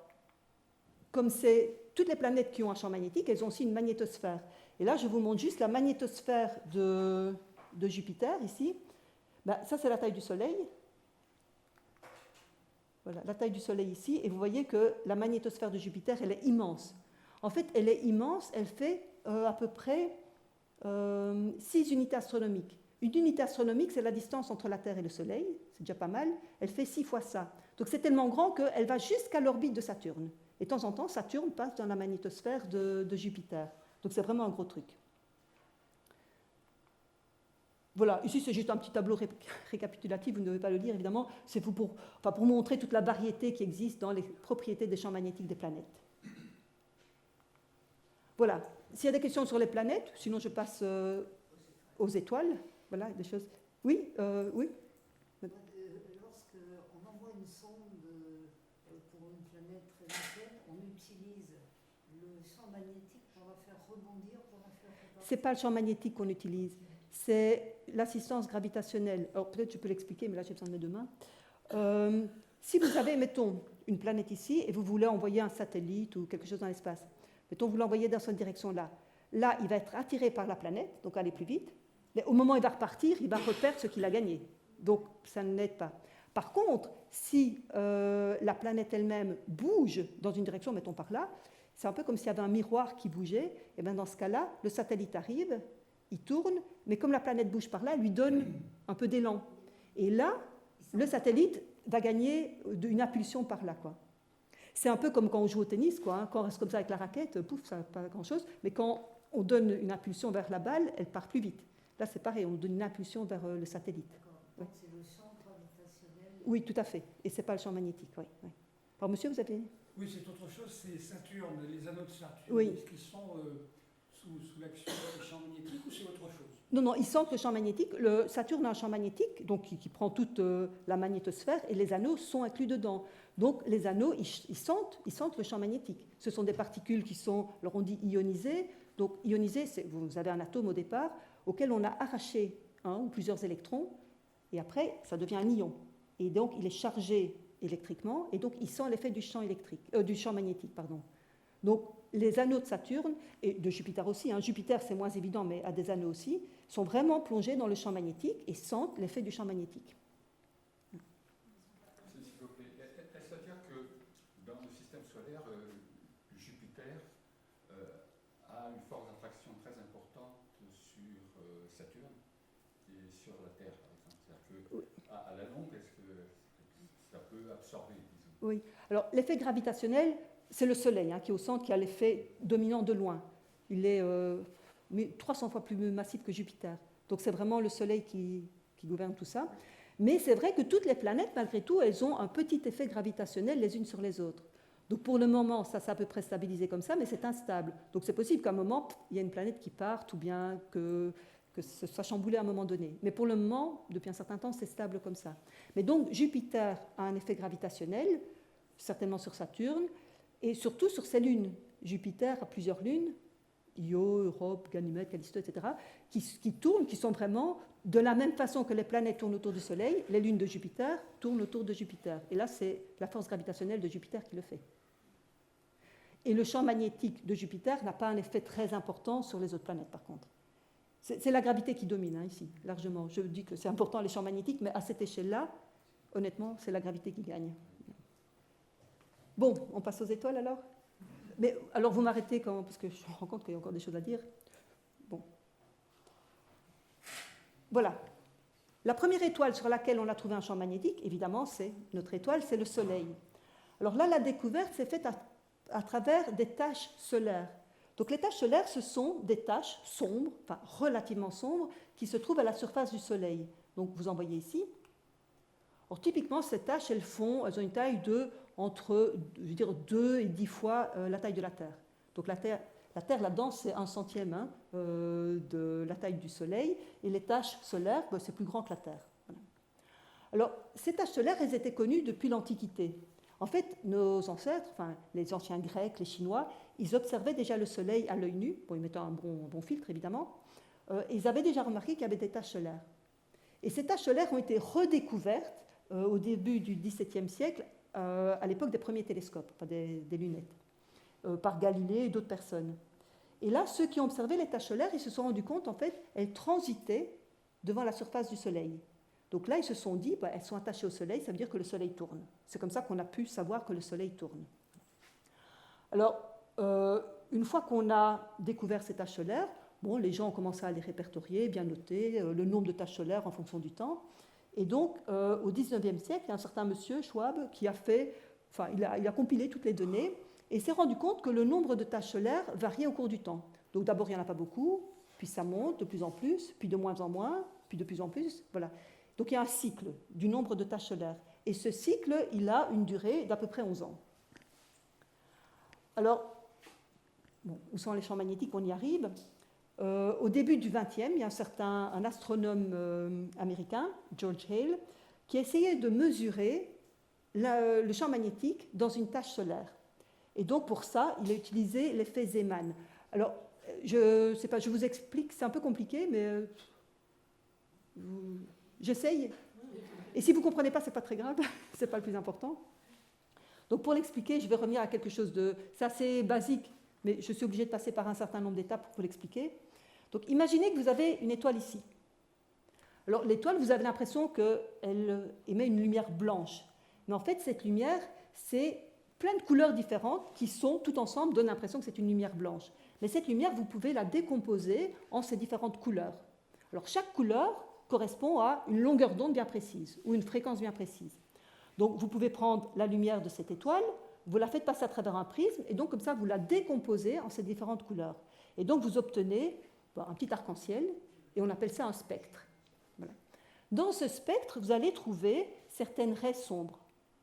comme c'est toutes les planètes qui ont un champ magnétique, elles ont aussi une magnétosphère. Et là, je vous montre juste la magnétosphère de Jupiter, ici. Ça, c'est la taille du Soleil. Voilà, la taille du Soleil ici. Et vous voyez que la magnétosphère de Jupiter, elle est immense. En fait, elle est immense, elle fait à peu près 6 unités astronomiques. Une unité astronomique, c'est la distance entre la Terre et le Soleil, c'est déjà pas mal, elle fait 6 fois ça. Donc c'est tellement grand qu'elle va jusqu'à l'orbite de Saturne. Et de temps en temps, Saturne passe dans la magnétosphère de Jupiter. Donc c'est vraiment un gros truc. Voilà, ici c'est juste un petit tableau récapitulatif, vous ne devez pas le lire évidemment, c'est pour montrer toute la variété qui existe dans les propriétés des champs magnétiques des planètes. Voilà, s'il y a des questions sur les planètes, sinon je passe aux étoiles. Voilà, des choses. Oui, oui.
Lorsqu'on envoie une sonde pour une planète très lointaine, on utilise le champ magnétique pour la faire rebondir, pour la faire préparer.
Ce n'est pas le champ magnétique qu'on utilise, c'est l'assistance gravitationnelle. Alors peut-être je peux l'expliquer, mais là j'ai besoin de mes deux mains. Si vous avez, mettons, une planète ici et vous voulez envoyer un satellite ou quelque chose dans l'espace, mettons, vous l'envoyez dans cette direction-là. Là, il va être attiré par la planète, donc aller plus vite. Mais au moment où il va repartir, il va reperdre ce qu'il a gagné. Donc, ça n'aide pas. Par contre, si la planète elle-même bouge dans une direction, mettons par là, c'est un peu comme s'il y avait un miroir qui bougeait. Et bien dans ce cas-là, le satellite arrive, il tourne, mais comme la planète bouge par là, il lui donne un peu d'élan. Et là, le satellite va gagner une impulsion par là, quoi. C'est un peu comme quand on joue au tennis, quoi, hein. Quand on reste comme ça avec la raquette, pouf, ça n'a pas grand-chose. Mais quand on donne une impulsion vers la balle, elle part plus vite. Là, c'est pareil, on donne une impulsion vers le satellite.
D'accord. Donc c'est le champ gravitationnel.
Oui, tout à fait. Et ce n'est pas le champ magnétique. Oui, oui. Alors, monsieur, vous avez...
Oui, c'est autre chose, c'est Saturne, les anneaux de Saturne.
Oui.
Est-ce qu'ils sont sous l'action du champ magnétique ou c'est autre chose?
Non, non, ils sentent le champ magnétique. Le Saturne a un champ magnétique donc qui prend toute la magnétosphère et les anneaux sont inclus dedans. Donc les anneaux, ils sentent le champ magnétique. Ce sont des particules qui sont, alors on dit ionisées. Donc ionisées, vous avez un atome au départ auquel on a arraché un ou plusieurs électrons et après ça devient un ion. Et donc il est chargé électriquement et donc il sent l'effet du champ magnétique. Donc les anneaux de Saturne, et de Jupiter aussi, hein, Jupiter c'est moins évident mais a des anneaux aussi, sont vraiment plongés dans le champ magnétique et sentent l'effet du champ magnétique.
S'il vous plaît, est-ce à dire que dans le système solaire, Jupiter a une force d'attraction très importante sur Saturne et sur la Terre, par exemple? C'est-à-dire qu'à la longue, est-ce que ça peut absorber, disons?
Oui, alors l'effet gravitationnel, c'est le Soleil qui est au centre, qui a l'effet dominant de loin. Il est 300 fois plus massif que Jupiter. Donc c'est vraiment le Soleil qui gouverne tout ça. Mais c'est vrai que toutes les planètes, malgré tout, elles ont un petit effet gravitationnel les unes sur les autres. Donc pour le moment, ça s'est à peu près stabilisé comme ça, mais c'est instable. Donc c'est possible qu'à un moment, il y ait une planète qui parte ou bien que ce soit chamboulé à un moment donné. Mais pour le moment, depuis un certain temps, c'est stable comme ça. Mais donc Jupiter a un effet gravitationnel, certainement sur Saturne, et surtout sur ses lunes. Jupiter a plusieurs lunes, Io, Europe, Ganymède, Callisto, etc., qui tournent, qui sont vraiment de la même façon que les planètes tournent autour du Soleil, les lunes de Jupiter tournent autour de Jupiter. Et là, c'est la force gravitationnelle de Jupiter qui le fait. Et le champ magnétique de Jupiter n'a pas un effet très important sur les autres planètes, par contre. C'est la gravité qui domine, ici, largement. Je dis que c'est important les champs magnétiques, mais à cette échelle-là, honnêtement, c'est la gravité qui gagne. Bon, on passe aux étoiles alors? Mais alors vous m'arrêtez parce que je me rends compte qu'il y a encore des choses à dire. Bon. Voilà. La première étoile sur laquelle on a trouvé un champ magnétique, évidemment, c'est notre étoile, c'est le Soleil. Alors là, la découverte s'est faite à travers des taches solaires. Donc les taches solaires, ce sont des taches sombres, enfin relativement sombres, qui se trouvent à la surface du Soleil. Donc vous en voyez ici. Alors typiquement, ces taches, elles ont une taille entre 2 et 10 fois la taille de la Terre. Donc la Terre là-dedans, c'est 1/100 de la taille du Soleil, et les taches solaires, c'est plus grand que la Terre. Voilà. Alors, ces taches solaires, elles étaient connues depuis l'Antiquité. En fait, nos ancêtres, enfin les anciens Grecs, les Chinois, ils observaient déjà le Soleil à l'œil nu, en y mettant un bon filtre évidemment, et ils avaient déjà remarqué qu'il y avait des taches solaires. Et ces taches solaires ont été redécouvertes au début du XVIIe siècle, à l'époque des premiers télescopes, enfin des lunettes, par Galilée et d'autres personnes. Et là, ceux qui ont observé les taches solaires, ils se sont rendus compte, en fait, elles transitaient devant la surface du Soleil. Donc là, ils se sont dit, elles sont attachées au Soleil, ça veut dire que le Soleil tourne. C'est comme ça qu'on a pu savoir que le Soleil tourne. Alors, une fois qu'on a découvert ces taches solaires, les gens ont commencé à les répertorier, bien noter, le nombre de taches solaires en fonction du temps. Et donc, au XIXe siècle, il y a un certain monsieur, Schwab, qui a il a compilé toutes les données et s'est rendu compte que le nombre de taches solaires variait au cours du temps. Donc d'abord, il n'y en a pas beaucoup, puis ça monte de plus en plus, puis de moins en moins, puis de plus en plus, voilà. Donc il y a un cycle du nombre de taches solaires. Et ce cycle, il a une durée d'à peu près 11 ans. Alors, où sont les champs magnétiques? On y arrive. Au début du XXe, il y a un astronome américain, George Hale, qui a essayé de mesurer le champ magnétique dans une tache solaire. Et donc pour ça, il a utilisé l'effet Zeeman. Alors, je sais pas, je vous explique, c'est un peu compliqué, mais j'essaye. Et si vous ne comprenez pas, ce n'est pas très grave, ce n'est pas le plus important. Donc pour l'expliquer, je vais revenir à quelque chose de... C'est assez basique, mais je suis obligée de passer par un certain nombre d'étapes pour vous l'expliquer. Donc imaginez que vous avez une étoile ici. Alors l'étoile, vous avez l'impression qu'elle émet une lumière blanche. Mais en fait, cette lumière, c'est plein de couleurs différentes qui sont, tout ensemble, donnent l'impression que c'est une lumière blanche. Mais cette lumière, vous pouvez la décomposer en ces différentes couleurs. Alors chaque couleur correspond à une longueur d'onde bien précise ou une fréquence bien précise. Donc vous pouvez prendre la lumière de cette étoile, vous la faites passer à travers un prisme, et donc comme ça, vous la décomposez en ces différentes couleurs. Et donc vous obtenez un petit arc-en-ciel, et on appelle ça un spectre. Voilà. Dans ce spectre, vous allez trouver certaines raies sombres.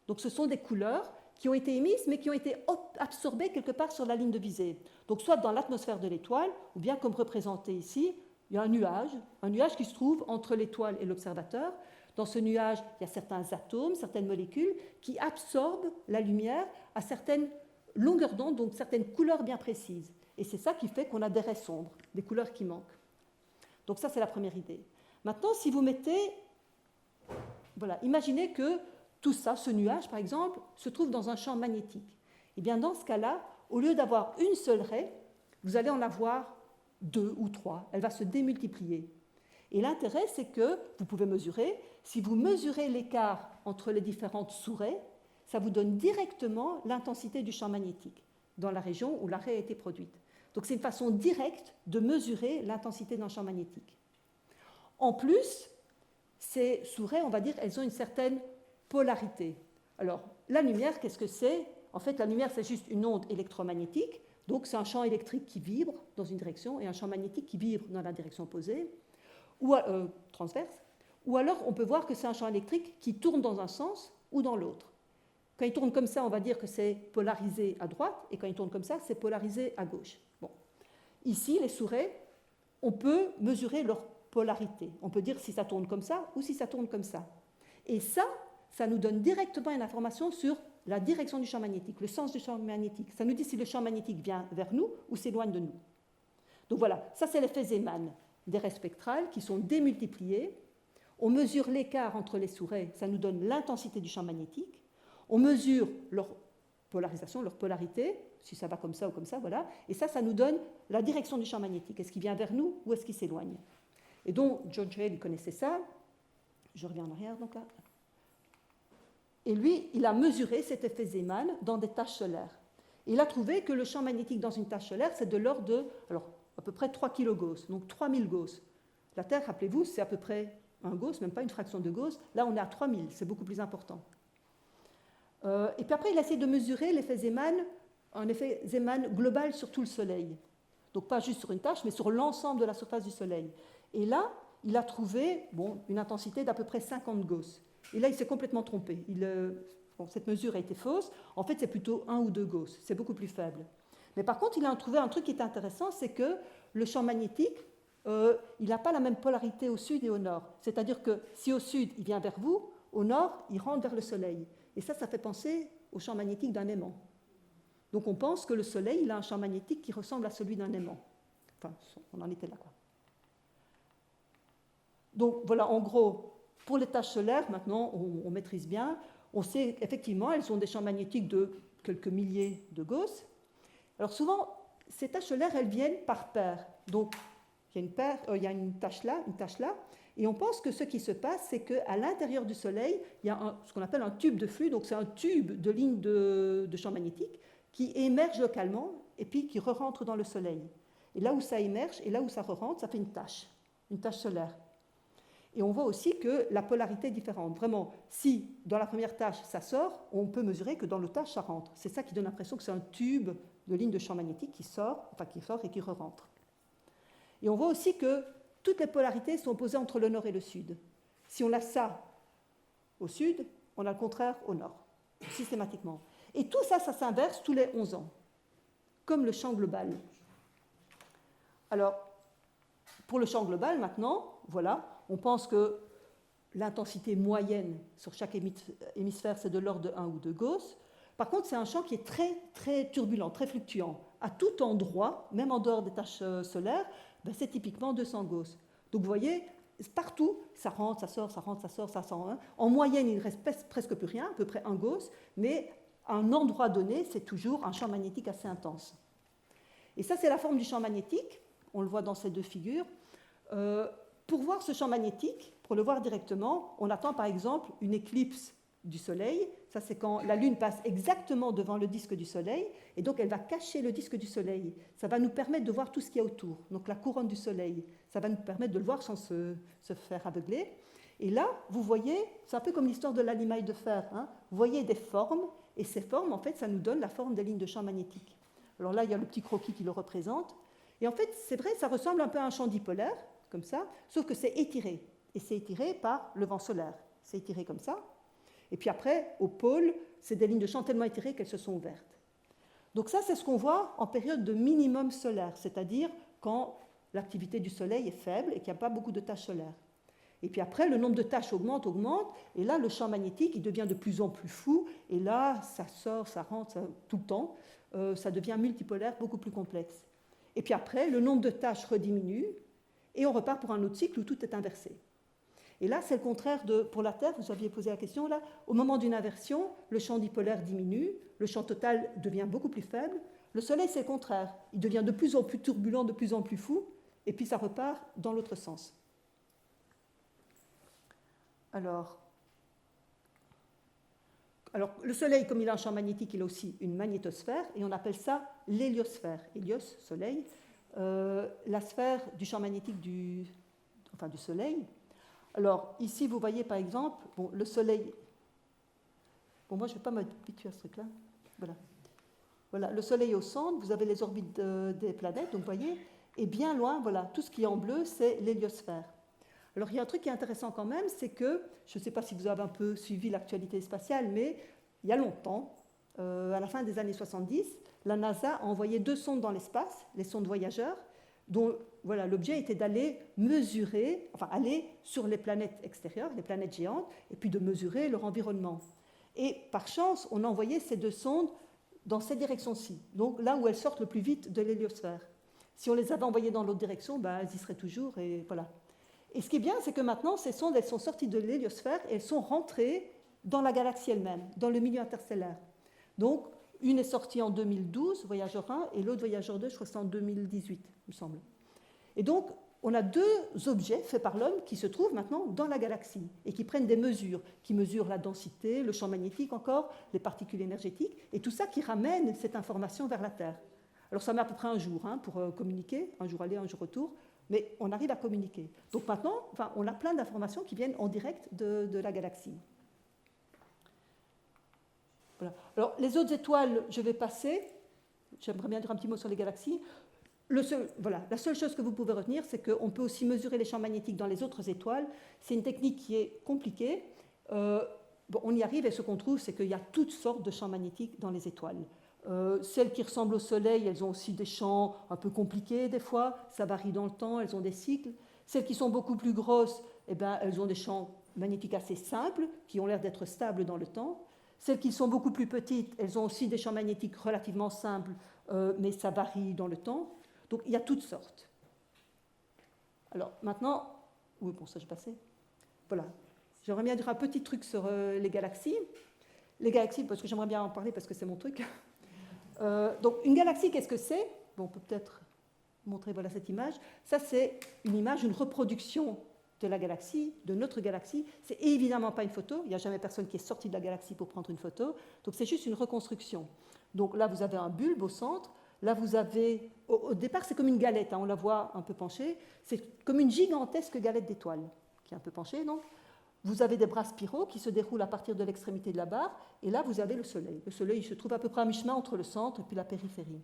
Donc ce sont des couleurs qui ont été émises, mais qui ont été absorbées quelque part sur la ligne de visée. Donc soit dans l'atmosphère de l'étoile, ou bien comme représenté ici, il y a un nuage qui se trouve entre l'étoile et l'observateur. Dans ce nuage, il y a certains atomes, certaines molécules qui absorbent la lumière à certaines longueurs d'onde, donc certaines couleurs bien précises. Et c'est ça qui fait qu'on a des raies sombres, des couleurs qui manquent. Donc ça, c'est la première idée. Maintenant, si vous mettez... Voilà, imaginez que tout ça, ce nuage, par exemple, se trouve dans un champ magnétique. Et bien, dans ce cas-là, au lieu d'avoir une seule raie, vous allez en avoir 2 ou 3. Elle va se démultiplier. Et l'intérêt, c'est que vous pouvez mesurer. Si vous mesurez l'écart entre les différentes sous-raies, ça vous donne directement l'intensité du champ magnétique dans la région où la raie a été produite. Donc, c'est une façon directe de mesurer l'intensité d'un champ magnétique. En plus, ces sous-raies, on va dire, elles ont une certaine polarité. Alors, la lumière, qu'est-ce que c'est? En fait, la lumière, c'est juste une onde électromagnétique. Donc, c'est un champ électrique qui vibre dans une direction et un champ magnétique qui vibre dans la direction opposée, ou transverse. Ou alors, on peut voir que c'est un champ électrique qui tourne dans un sens ou dans l'autre. Quand il tourne comme ça, on va dire que c'est polarisé à droite, et quand il tourne comme ça, c'est polarisé à gauche. Bon. Ici, les sous-raies, on peut mesurer leur polarité. On peut dire si ça tourne comme ça ou si ça tourne comme ça. Et ça nous donne directement une information sur la direction du champ magnétique, le sens du champ magnétique. Ça nous dit si le champ magnétique vient vers nous ou s'éloigne de nous. Donc voilà, ça c'est l'effet Zeeman des raies spectrales qui sont démultipliées. On mesure l'écart entre les sous-raies, ça nous donne l'intensité du champ magnétique. On mesure leur polarisation, leur polarité, si ça va comme ça ou comme ça, voilà. Et ça nous donne la direction du champ magnétique. Est-ce qu'il vient vers nous ou est-ce qu'il s'éloigne? Et donc, George Hale connaissait ça. Je reviens en arrière, donc là. Et lui, il a mesuré cet effet Zeeman dans des taches solaires. Et il a trouvé que le champ magnétique dans une tache solaire, c'est de l'ordre de, alors, à peu près 3 kG, donc 3000 Gauss. La Terre, rappelez-vous, c'est à peu près un Gauss, même pas une fraction de Gauss. Là, on est à 3000, c'est beaucoup plus important. Et puis après, il a essayé de mesurer l'effet Zeeman, un effet Zeeman global sur tout le Soleil. Donc pas juste sur une tache, mais sur l'ensemble de la surface du Soleil. Et là, il a trouvé une intensité d'à peu près 50 Gauss. Et là, il s'est complètement trompé. Cette mesure a été fausse. En fait, c'est plutôt 1 ou 2 Gauss. C'est beaucoup plus faible. Mais par contre, il a trouvé un truc qui est intéressant, c'est que le champ magnétique, il n'a pas la même polarité au sud et au nord. C'est-à-dire que si au sud, il vient vers vous, au nord, il rentre vers le Soleil. Et ça fait penser au champ magnétique d'un aimant. Donc on pense que le Soleil, il a un champ magnétique qui ressemble à celui d'un aimant. Enfin, on en était là, quoi. Donc voilà, en gros, pour les taches solaires, maintenant, on maîtrise bien. On sait effectivement, elles ont des champs magnétiques de quelques milliers de Gauss. Alors souvent, ces taches solaires, elles viennent par paires. Donc il y a une tache là, et on pense que ce qui se passe, c'est qu'à l'intérieur du Soleil, il y a ce qu'on appelle un tube de flux, donc c'est un tube de lignes de champs magnétiques qui émerge localement et puis qui re-rentre dans le Soleil. Et là où ça émerge et là où ça re-rentre, ça fait une tache solaire. Et on voit aussi que la polarité est différente. Vraiment, si dans la première tache ça sort, on peut mesurer que dans l'autre tache ça rentre. C'est ça qui donne l'impression que c'est un tube de lignes de champs magnétiques qui sort et qui re-rentre. Et on voit aussi que toutes les polarités sont opposées entre le nord et le sud. Si on a ça au sud, on a le contraire au nord, systématiquement. Et tout ça, ça s'inverse tous les 11 ans, comme le champ global. Alors, pour le champ global, maintenant, voilà, on pense que l'intensité moyenne sur chaque hémisphère, c'est de l'ordre de 1 ou 2 Gauss. Par contre, c'est un champ qui est très, très turbulent, très fluctuant. À tout endroit, même en dehors des taches solaires, c'est typiquement 200 Gauss. Donc vous voyez, partout, ça rentre, ça sort, ça rentre, ça sort, ça sort. En moyenne, il ne reste presque plus rien, à peu près un Gauss, mais à un endroit donné, c'est toujours un champ magnétique assez intense. Et ça, c'est la forme du champ magnétique. On le voit dans ces deux figures. Pour voir ce champ magnétique, pour le voir directement, on attend par exemple une éclipse du Soleil. Ça, c'est quand la Lune passe exactement devant le disque du Soleil, et donc elle va cacher le disque du Soleil. Ça va nous permettre de voir tout ce qu'il y a autour, donc la couronne du Soleil. Ça va nous permettre de le voir sans se faire aveugler. Et là, vous voyez, c'est un peu comme l'histoire de la limaille de fer. Vous voyez des formes, et ces formes, en fait, ça nous donne la forme des lignes de champ magnétique. Alors là, il y a le petit croquis qui le représente. Et en fait, c'est vrai, ça ressemble un peu à un champ dipolaire, comme ça, sauf que c'est étiré. Et c'est étiré par le vent solaire. C'est étiré comme ça. Et puis après, au pôle, c'est des lignes de champ tellement étirées qu'elles se sont ouvertes. Donc ça, c'est ce qu'on voit en période de minimum solaire, c'est-à-dire quand l'activité du Soleil est faible et qu'il n'y a pas beaucoup de taches solaires. Et puis après, le nombre de taches augmente, et là, le champ magnétique, il devient de plus en plus fou, et là, ça sort, ça rentre tout le temps, ça devient multipolaire, beaucoup plus complexe. Et puis après, le nombre de taches rediminue, et on repart pour un autre cycle où tout est inversé. Et là, c'est le contraire pour la Terre, vous aviez posé la question, là, au moment d'une inversion, le champ dipolaire diminue, le champ total devient beaucoup plus faible, le Soleil, c'est le contraire, il devient de plus en plus turbulent, de plus en plus fou, et puis ça repart dans l'autre sens. Alors, le Soleil, comme il a un champ magnétique, il a aussi une magnétosphère, et on appelle ça l'héliosphère. Hélios, Soleil, la sphère du champ magnétique du Soleil. Alors, ici, vous voyez par exemple, le Soleil. Moi, je ne vais pas m'habituer à ce truc-là. Voilà, le Soleil au centre, vous avez les orbites des planètes, donc vous voyez, et bien loin, voilà, tout ce qui est en bleu, c'est l'héliosphère. Alors, il y a un truc qui est intéressant quand même, c'est que, je ne sais pas si vous avez un peu suivi l'actualité spatiale, mais il y a longtemps, à la fin des années 70, la NASA a envoyé 2 sondes dans l'espace, les sondes voyageurs, dont l'objet était d'aller mesurer, aller sur les planètes extérieures, les planètes géantes, et puis de mesurer leur environnement. Et par chance, on a envoyé ces 2 sondes dans cette direction-ci, donc là où elles sortent le plus vite de l'héliosphère. Si on les avait envoyées dans l'autre direction, elles y seraient toujours, et voilà. Et ce qui est bien, c'est que maintenant, ces sondes, elles sont sorties de l'héliosphère et elles sont rentrées dans la galaxie elle-même, dans le milieu interstellaire. Donc, une est sortie en 2012, Voyageur 1, et l'autre Voyageur 2, je crois que c'est en 2018, il me semble. Et donc, on a 2 objets faits par l'homme qui se trouvent maintenant dans la galaxie et qui prennent des mesures, qui mesurent la densité, le champ magnétique encore, les particules énergétiques, et tout ça qui ramène cette information vers la Terre. Alors, ça met à peu près un jour pour communiquer, un jour aller, un jour retour, mais on arrive à communiquer. Donc maintenant, on a plein d'informations qui viennent en direct de la galaxie. Voilà. Alors, les autres étoiles, je vais passer. J'aimerais bien dire un petit mot sur les galaxies. La seule chose que vous pouvez retenir, c'est qu'on peut aussi mesurer les champs magnétiques dans les autres étoiles. C'est une technique qui est compliquée. On y arrive, et ce qu'on trouve, c'est qu'il y a toutes sortes de champs magnétiques dans les étoiles. Celles qui ressemblent au Soleil, elles ont aussi des champs un peu compliqués des fois, ça varie dans le temps, elles ont des cycles. Celles qui sont beaucoup plus grosses, elles ont des champs magnétiques assez simples, qui ont l'air d'être stables dans le temps. Celles qui sont beaucoup plus petites, elles ont aussi des champs magnétiques relativement simples, mais ça varie dans le temps. Donc il y a toutes sortes. Alors maintenant, oui, bon, ça j'ai passé. Voilà. J'aimerais bien dire un petit truc sur les galaxies. Les galaxies, parce que j'aimerais bien en parler parce que c'est mon truc. Donc une galaxie, qu'est-ce que c'est ? On peut peut-être montrer cette image. Ça, c'est une reproduction de la galaxie, de notre galaxie. C'est évidemment pas une photo. Il n'y a jamais personne qui est sorti de la galaxie pour prendre une photo. Donc c'est juste une reconstruction. Donc là, vous avez un bulbe au centre. Là, vous avez... Au départ, c'est comme une galette. On la voit un peu penchée. C'est comme une gigantesque galette d'étoiles qui est un peu penchée, donc. Vous avez des bras spiraux qui se déroulent à partir de l'extrémité de la barre, et là, vous avez le Soleil. Le Soleil, il se trouve à peu près à mi-chemin entre le centre et puis la périphérie.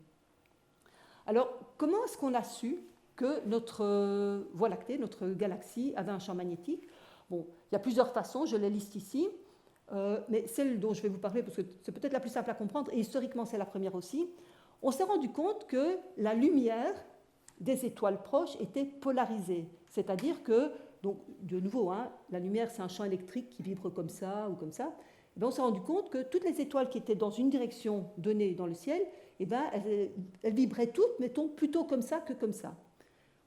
Alors, comment est-ce qu'on a su que notre Voie lactée, notre galaxie, avait un champ magnétique ? Il y a plusieurs façons, je les liste ici, mais celle dont je vais vous parler, parce que c'est peut-être la plus simple à comprendre, et historiquement, c'est la première aussi. On s'est rendu compte que la lumière des étoiles proches était polarisée, c'est-à-dire que donc, de nouveau, la lumière, c'est un champ électrique qui vibre comme ça ou comme ça. On s'est rendu compte que toutes les étoiles qui étaient dans une direction donnée dans le ciel, elles vibraient toutes, mettons, plutôt comme ça que comme ça.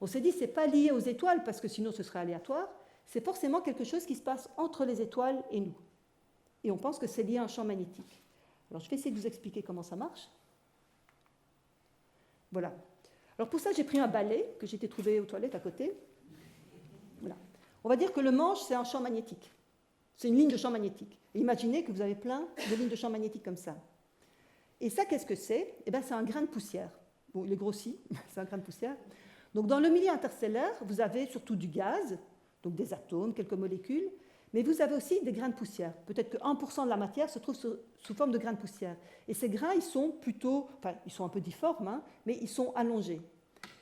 On s'est dit, ce n'est pas lié aux étoiles, parce que sinon ce serait aléatoire, c'est forcément quelque chose qui se passe entre les étoiles et nous. Et on pense que c'est lié à un champ magnétique. Alors je vais essayer de vous expliquer comment ça marche. Voilà. Alors pour ça, j'ai pris un balai que j'ai été trouvé aux toilettes à côté. Voilà. On va dire que le manche, c'est un champ magnétique. C'est une ligne de champ magnétique. Et imaginez que vous avez plein de lignes de champ magnétique comme ça. Et ça, qu'est-ce que c'est? Eh bien, c'est un grain de poussière. Bon, il est grossi, c'est un grain de poussière. Donc dans le milieu interstellaire, vous avez surtout du gaz, donc des atomes, quelques molécules, mais vous avez aussi des grains de poussière. Peut-être que 1% de la matière se trouve sous forme de grains de poussière. Et ces grains, ils sont plutôt, enfin, ils sont un peu difformes, hein, mais ils sont allongés.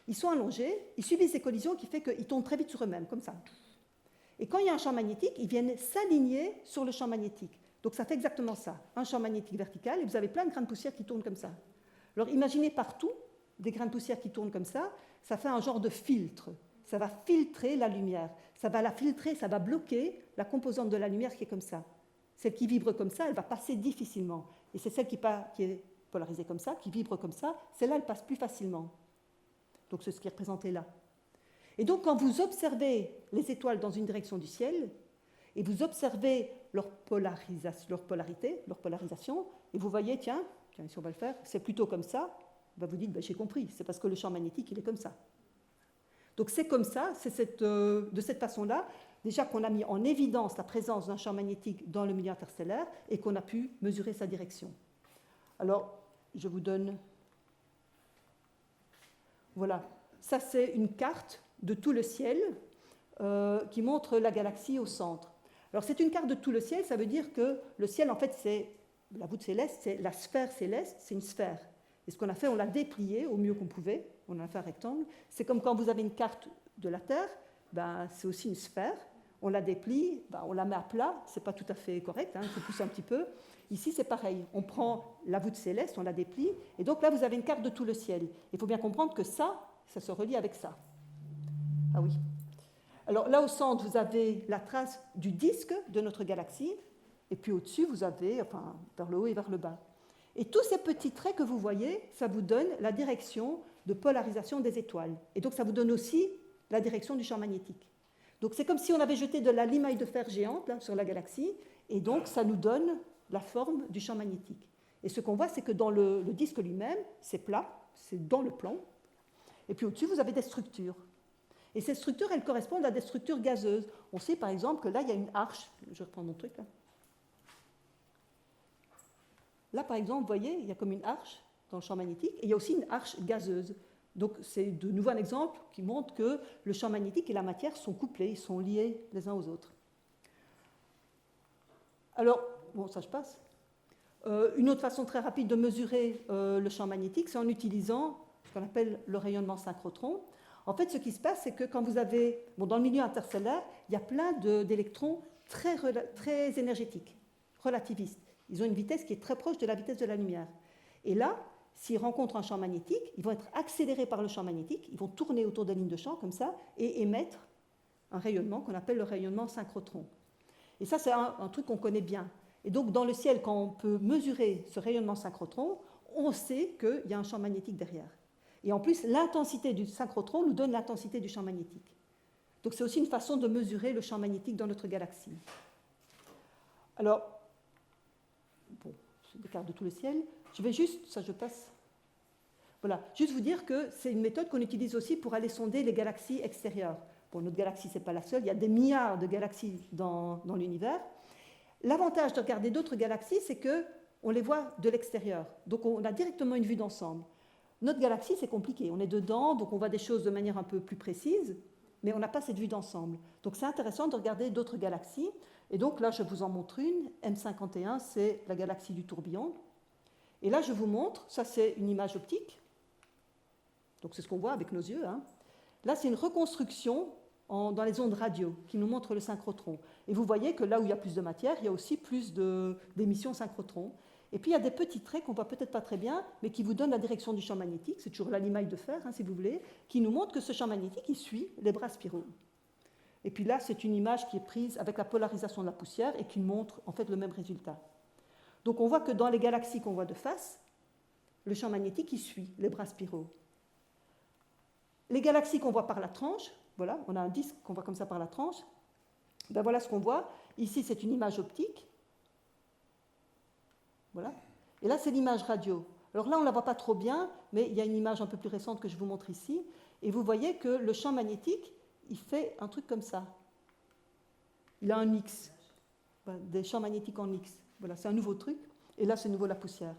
Ils sont allongés, ils subissent des collisions qui fait qu'ils tournent très vite sur eux-mêmes, comme ça. Et quand il y a un champ magnétique, ils viennent s'aligner sur le champ magnétique. Donc ça fait exactement ça, un champ magnétique vertical, et vous avez plein de grains de poussière qui tournent comme ça. Alors imaginez partout des grains de poussière qui tournent comme ça fait un genre de filtre. Ça va filtrer la lumière. Ça va la filtrer, ça va bloquer la composante de la lumière qui est comme ça. Celle qui vibre comme ça, elle va passer difficilement. Et c'est celle qui est polarisée comme ça, qui vibre comme ça, celle-là, elle passe plus facilement. Donc c'est ce qui est représenté là. Et donc quand vous observez les étoiles dans une direction du ciel, et vous observez leur polarité, leur polarisation, et vous voyez, tiens, si on va le faire, c'est plutôt comme ça, ben vous dites, ben, j'ai compris, c'est parce que le champ magnétique, il est comme ça. Donc c'est comme ça, c'est de cette façon-là, déjà qu'on a mis en évidence la présence d'un champ magnétique dans le milieu interstellaire et qu'on a pu mesurer sa direction. Alors, je vous donne... Voilà, ça c'est une carte de tout le ciel qui montre la galaxie au centre. Alors c'est une carte de tout le ciel, ça veut dire que le ciel, en fait, c'est la voûte céleste, c'est la sphère céleste, c'est une sphère. Et ce qu'on a fait, on l'a déplié au mieux qu'on pouvait, on a fait un rectangle. C'est comme quand vous avez une carte de la Terre, ben, c'est aussi une sphère, on la déplie, ben, on la met à plat, c'est pas tout à fait correct, hein, il faut pousser un petit peu. Ici, c'est pareil, on prend la voûte céleste, on la déplie, et donc là, vous avez une carte de tout le ciel. Il faut bien comprendre que ça se relie avec ça. Ah oui. Alors là, au centre, vous avez la trace du disque de notre galaxie, et puis au-dessus, vous avez, enfin, vers le haut et vers le bas. Et tous ces petits traits que vous voyez, ça vous donne la direction de polarisation des étoiles. Et donc, ça vous donne aussi la direction du champ magnétique. Donc, c'est comme si on avait jeté de la limaille de fer géante là, sur la galaxie, et donc, ça nous donne la forme du champ magnétique. Et ce qu'on voit, c'est que dans le disque lui-même, c'est plat, c'est dans le plan. Et puis au-dessus, vous avez des structures. Et ces structures, elles correspondent à des structures gazeuses. On sait par exemple que là, il y a une arche. Je reprends mon truc là. Là, par exemple, vous voyez, il y a comme une arche dans le champ magnétique, et il y a aussi une arche gazeuse. Donc, c'est de nouveau un exemple qui montre que le champ magnétique et la matière sont couplés, ils sont liés les uns aux autres. Alors, bon, ça je passe. Une autre façon très rapide de mesurer le champ magnétique, c'est en utilisant ce qu'on appelle le rayonnement synchrotron. En fait, ce qui se passe, c'est que quand vous avez, bon, dans le milieu interstellaire, il y a plein d'électrons très énergétiques, relativistes. Ils ont une vitesse qui est très proche de la vitesse de la lumière. Et là, s'ils rencontrent un champ magnétique, ils vont être accélérés par le champ magnétique, ils vont tourner autour des lignes de champ comme ça et émettre un rayonnement qu'on appelle le rayonnement synchrotron. Et ça, c'est un truc qu'on connaît bien. Et donc, dans le ciel, quand on peut mesurer ce rayonnement synchrotron, on sait qu'il y a un champ magnétique derrière. Et en plus, l'intensité du synchrotron nous donne l'intensité du champ magnétique. Donc, c'est aussi une façon de mesurer le champ magnétique dans notre galaxie. Alors, bon, je déclare de tout le ciel. Je vais juste, ça je passe. Voilà, juste vous dire que c'est une méthode qu'on utilise aussi pour aller sonder les galaxies extérieures. Bon, notre galaxie, ce n'est pas la seule, il y a des milliards de galaxies dans l'univers. L'avantage de regarder d'autres galaxies, c'est qu'on les voit de l'extérieur. Donc on a directement une vue d'ensemble. Notre galaxie, c'est compliqué. On est dedans, donc on voit des choses de manière un peu plus précise, mais on n'a pas cette vue d'ensemble. Donc c'est intéressant de regarder d'autres galaxies. Et donc là, je vous en montre une. M51, c'est la galaxie du tourbillon. Et là, je vous montre, ça c'est une image optique. Donc c'est ce qu'on voit avec nos yeux. Hein. Là, c'est une reconstruction dans les ondes radio qui nous montre le synchrotron. Et vous voyez que là où il y a plus de matière, il y a aussi plus d'émissions synchrotron. Et puis il y a des petits traits qu'on ne voit peut-être pas très bien, mais qui vous donnent la direction du champ magnétique. C'est toujours la limaille de fer, hein, si vous voulez, qui nous montre que ce champ magnétique, il suit les bras spiraux. Et puis là, c'est une image qui est prise avec la polarisation de la poussière et qui montre en fait le même résultat. Donc on voit que dans les galaxies qu'on voit de face, le champ magnétique, il suit les bras spiraux. les galaxies qu'on voit par la tranche, voilà, on a un disque qu'on voit comme ça par la tranche, ben voilà ce qu'on voit. Ici, c'est une image optique. Voilà. Et là, c'est l'image radio. Alors là, on ne la voit pas trop bien, mais il y a une image un peu plus récente que je vous montre ici. Et vous voyez que le champ magnétique, il fait un truc comme ça. Il a un X, voilà, des champs magnétiques en X. Voilà, c'est un nouveau truc. Et là, c'est nouveau la poussière.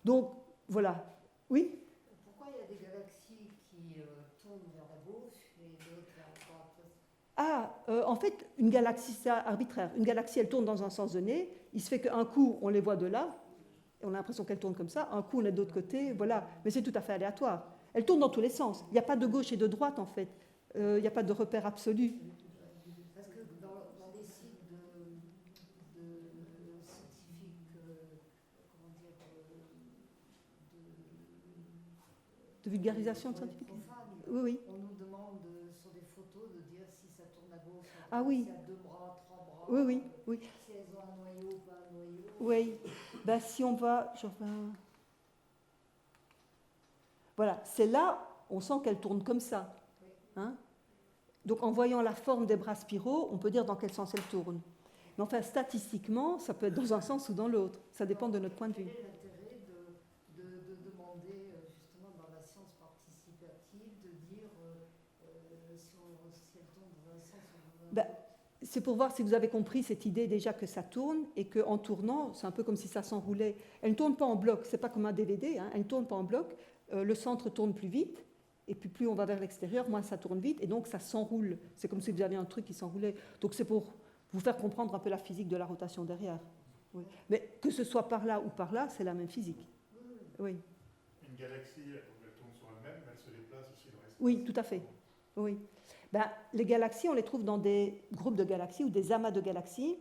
Donc, voilà. Oui?
Pourquoi il y a des galaxies qui tournent vers la gauche et d'autres vers la droite?
En fait, une galaxie, c'est arbitraire. Une galaxie, elle tourne dans un sens donné. Il se fait qu'un coup, on les voit de là, et on a l'impression qu'elles tournent comme ça. Un coup, on est de l'autre côté, voilà. Mais c'est tout à fait aléatoire. Elles tournent dans tous les sens. Il n'y a pas de gauche et de droite, en fait. Il n'y a pas de repère absolu.
Parce que dans les sites de scientifiques, comment dire,
De vulgarisation scientifique.
profanes,
Oui, oui.
on nous demande sur des photos de dire si ça tourne à gauche,
Ah oui.
s'il y a 2 bras, 3 bras,
Oui, oui, oui.
si elles ont un noyau ou pas un noyau.
Oui. Ben, si on va... Voilà, c'est là, on sent qu'elle tourne comme ça. Hein? Donc en voyant la forme des bras spiraux, on peut dire dans quel sens elle tourne. Mais enfin, statistiquement, ça peut être dans un sens ou dans l'autre. Ça dépend de notre point de vue.
Quel est l'intérêt de demander, justement, dans la science participative, de dire si elle tourne dans un sens ou dans un
Ben,
autre?
c'est pour voir si vous avez compris cette idée déjà que ça tourne et qu'en tournant, c'est un peu comme si ça s'enroulait. Elle ne tourne pas en bloc, c'est pas comme un DVD, hein, elle ne tourne pas en bloc. Le centre tourne plus vite, et puis plus on va vers l'extérieur, moins ça tourne vite, et donc ça s'enroule. C'est comme si vous aviez un truc qui s'enroulait. Donc c'est pour vous faire comprendre un peu la physique de la rotation derrière. Oui. Mais que ce soit par là ou par là, c'est la même physique. Oui,
Une galaxie, elle tourne sur elle-même, mais elle se déplace aussi dans l'espace.
oui, tout à fait. Oui. Ben, les galaxies, on les trouve dans des groupes de galaxies ou des amas de galaxies.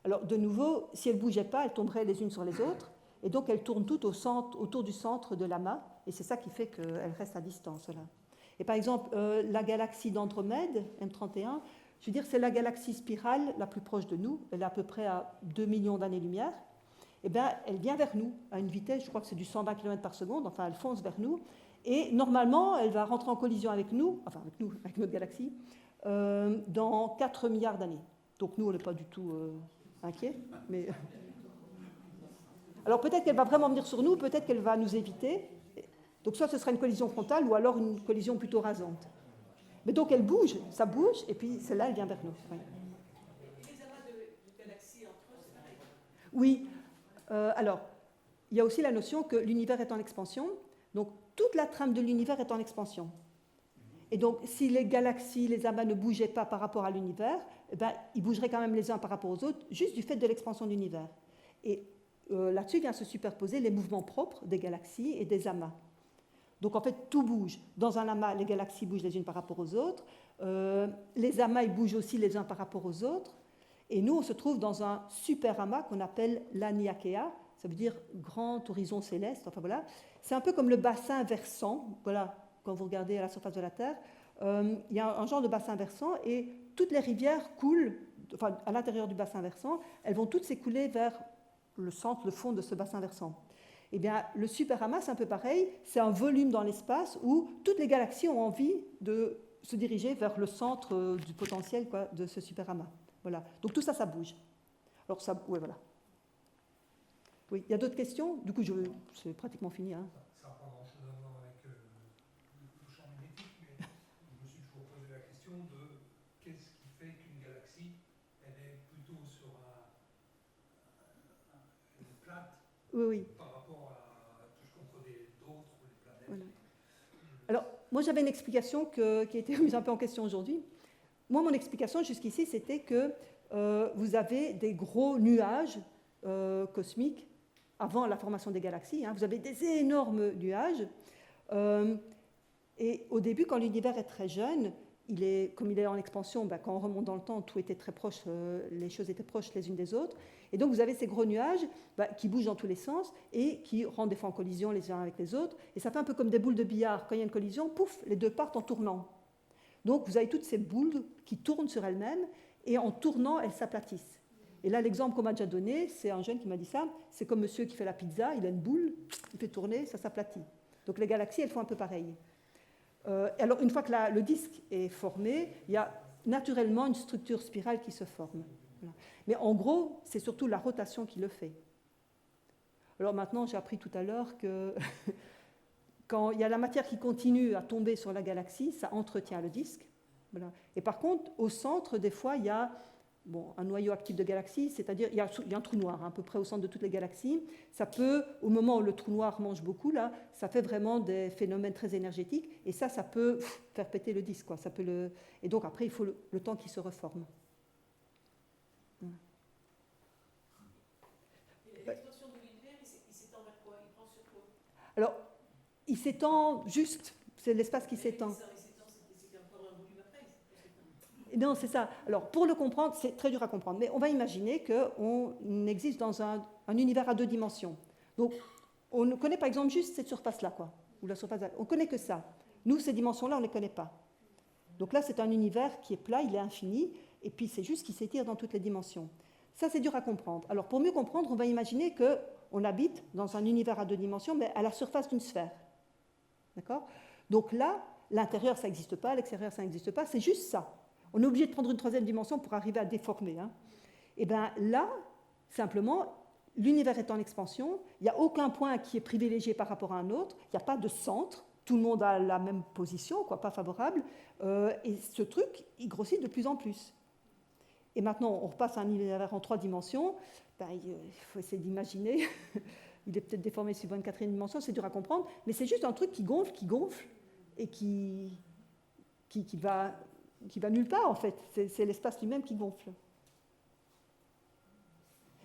Alors, de nouveau, si elles ne bougeaient pas, elles tomberaient les unes sur les autres. Et donc, elles tournent toutes autour du centre de l'amas. Et c'est ça qui fait qu'elles restent à distance. Là. Et par exemple, la galaxie d'Andromède, M31, je veux dire, c'est la galaxie spirale la plus proche de nous. Elle est à peu près à 2 millions d'années-lumière. Eh bien, elle vient vers nous à une vitesse, je crois que c'est du 120 km par seconde. Enfin, elle fonce vers nous. Et normalement, elle va rentrer en collision avec nous, avec notre galaxie, dans 4 milliards d'années. Donc nous, on n'est pas du tout inquiets. Mais... Alors peut-être qu'elle va vraiment venir sur nous, peut-être qu'elle va nous éviter. Donc soit ce sera une collision frontale ou alors une collision plutôt rasante. Mais donc elle bouge, ça bouge, et puis celle-là, elle vient vers nous. Oui.
Et les amas de galaxies entre eux, c'est pareil.
Oui. Alors, il y a aussi la notion que l'univers est en expansion. Donc toute la trame de l'univers est en expansion. Et donc, si les galaxies, les amas ne bougeaient pas par rapport à l'univers, eh ben, ils bougeraient quand même les uns par rapport aux autres, juste du fait de l'expansion de l'univers. Et là-dessus vient se superposer les mouvements propres des galaxies et des amas. Donc, en fait, tout bouge. Dans un amas, les galaxies bougent les unes par rapport aux autres. Les amas, ils bougent aussi les uns par rapport aux autres. Et nous, on se trouve dans un super amas qu'on appelle l'Aniakea. Ça veut dire grand horizon céleste. Enfin, voilà. C'est un peu comme le bassin versant. Voilà. Quand vous regardez à la surface de la Terre, il y a un genre de bassin versant et toutes les rivières coulent, enfin, à l'intérieur du bassin versant, elles vont toutes s'écouler vers le centre, le fond de ce bassin versant. Eh bien, le superamas, c'est un peu pareil, c'est un volume dans l'espace où toutes les galaxies ont envie de se diriger vers le centre du potentiel quoi, de ce superamas. Voilà. Donc tout ça, ça bouge. Alors ça, ouais, voilà. Oui, il y a d'autres questions? Du coup, c'est pratiquement fini. Hein.
Ça n'a pas grand-chose à voir avec le champ magnétique, mais je me suis toujours posé la question de qu'est-ce qui fait qu'une galaxie, elle est plutôt sur une plate
Oui, oui.
par rapport à tout ce qu'on connaît d'autres, les planètes.
Voilà. Alors, moi, j'avais une explication qui a été remise un peu en question aujourd'hui. Moi, mon explication jusqu'ici, c'était que vous avez des gros nuages cosmiques avant la formation des galaxies. Hein. Vous avez des énormes nuages. Et au début, quand l'univers est très jeune, comme il est en expansion, ben, quand on remonte dans le temps, tout était très proche, les choses étaient proches les unes des autres. Et donc, vous avez ces gros nuages ben, qui bougent dans tous les sens et qui rentrent des fois en collision les uns avec les autres. Et ça fait un peu comme des boules de billard. Quand il y a une collision, pouf, les deux partent en tournant. Donc, vous avez toutes ces boules qui tournent sur elles-mêmes et en tournant, elles s'aplatissent. Et là, l'exemple qu'on m'a déjà donné, c'est un jeune qui m'a dit ça, c'est comme monsieur qui fait la pizza, il a une boule, il fait tourner, ça s'aplatit. Donc les galaxies, elles font un peu pareil. Alors, une fois que le disque est formé, il y a naturellement une structure spirale qui se forme. Voilà. Mais en gros, c'est surtout la rotation qui le fait. Alors maintenant, j'ai appris tout à l'heure que quand il y a la matière qui continue à tomber sur la galaxie, ça entretient le disque. Voilà. Et par contre, au centre, des fois, il y a un noyau actif de galaxie, c'est-à-dire il y a un trou noir, hein, à peu près au centre de toutes les galaxies. Ça peut, au moment où le trou noir mange beaucoup, là, ça fait vraiment des phénomènes très énergétiques, et ça peut faire péter le disque, quoi. Et donc après, il faut le temps qu'il se reforme.
Et l'expansion de l'univers, il s'étend vers quoi? Il prend sur quoi?
Alors, il s'étend juste, c'est l'espace qui s'étend.
C'est encore un volume après.
Non, c'est ça. Alors, pour le comprendre, c'est très dur à comprendre, mais on va imaginer qu'on existe dans un univers à 2 dimensions. Donc, on connaît par exemple juste cette surface-là, quoi, ou la surface-là. On ne connaît que ça. Nous, ces dimensions-là, on ne les connaît pas. Donc là, c'est un univers qui est plat, il est infini, et puis c'est juste qu'il s'étire dans toutes les dimensions. Ça, c'est dur à comprendre. Alors, pour mieux comprendre, on va imaginer qu'on habite dans un univers à 2 dimensions, mais à la surface d'une sphère. D'accord? Donc là, l'intérieur, ça n'existe pas, l'extérieur, ça n'existe pas, c'est juste ça. On est obligé de prendre une 3e dimension pour arriver à déformer. Hein. Et bien là, simplement, l'univers est en expansion, il n'y a aucun point qui est privilégié par rapport à un autre, il n'y a pas de centre, tout le monde a la même position, quoi, pas favorable, et ce truc, il grossit de plus en plus. Et maintenant, on repasse à un univers en 3 dimensions, il faut essayer d'imaginer, il est peut-être déformé sur une 4e dimension, c'est dur à comprendre, mais c'est juste un truc qui gonfle, et qui va nulle part, en fait. C'est l'espace lui-même qui gonfle.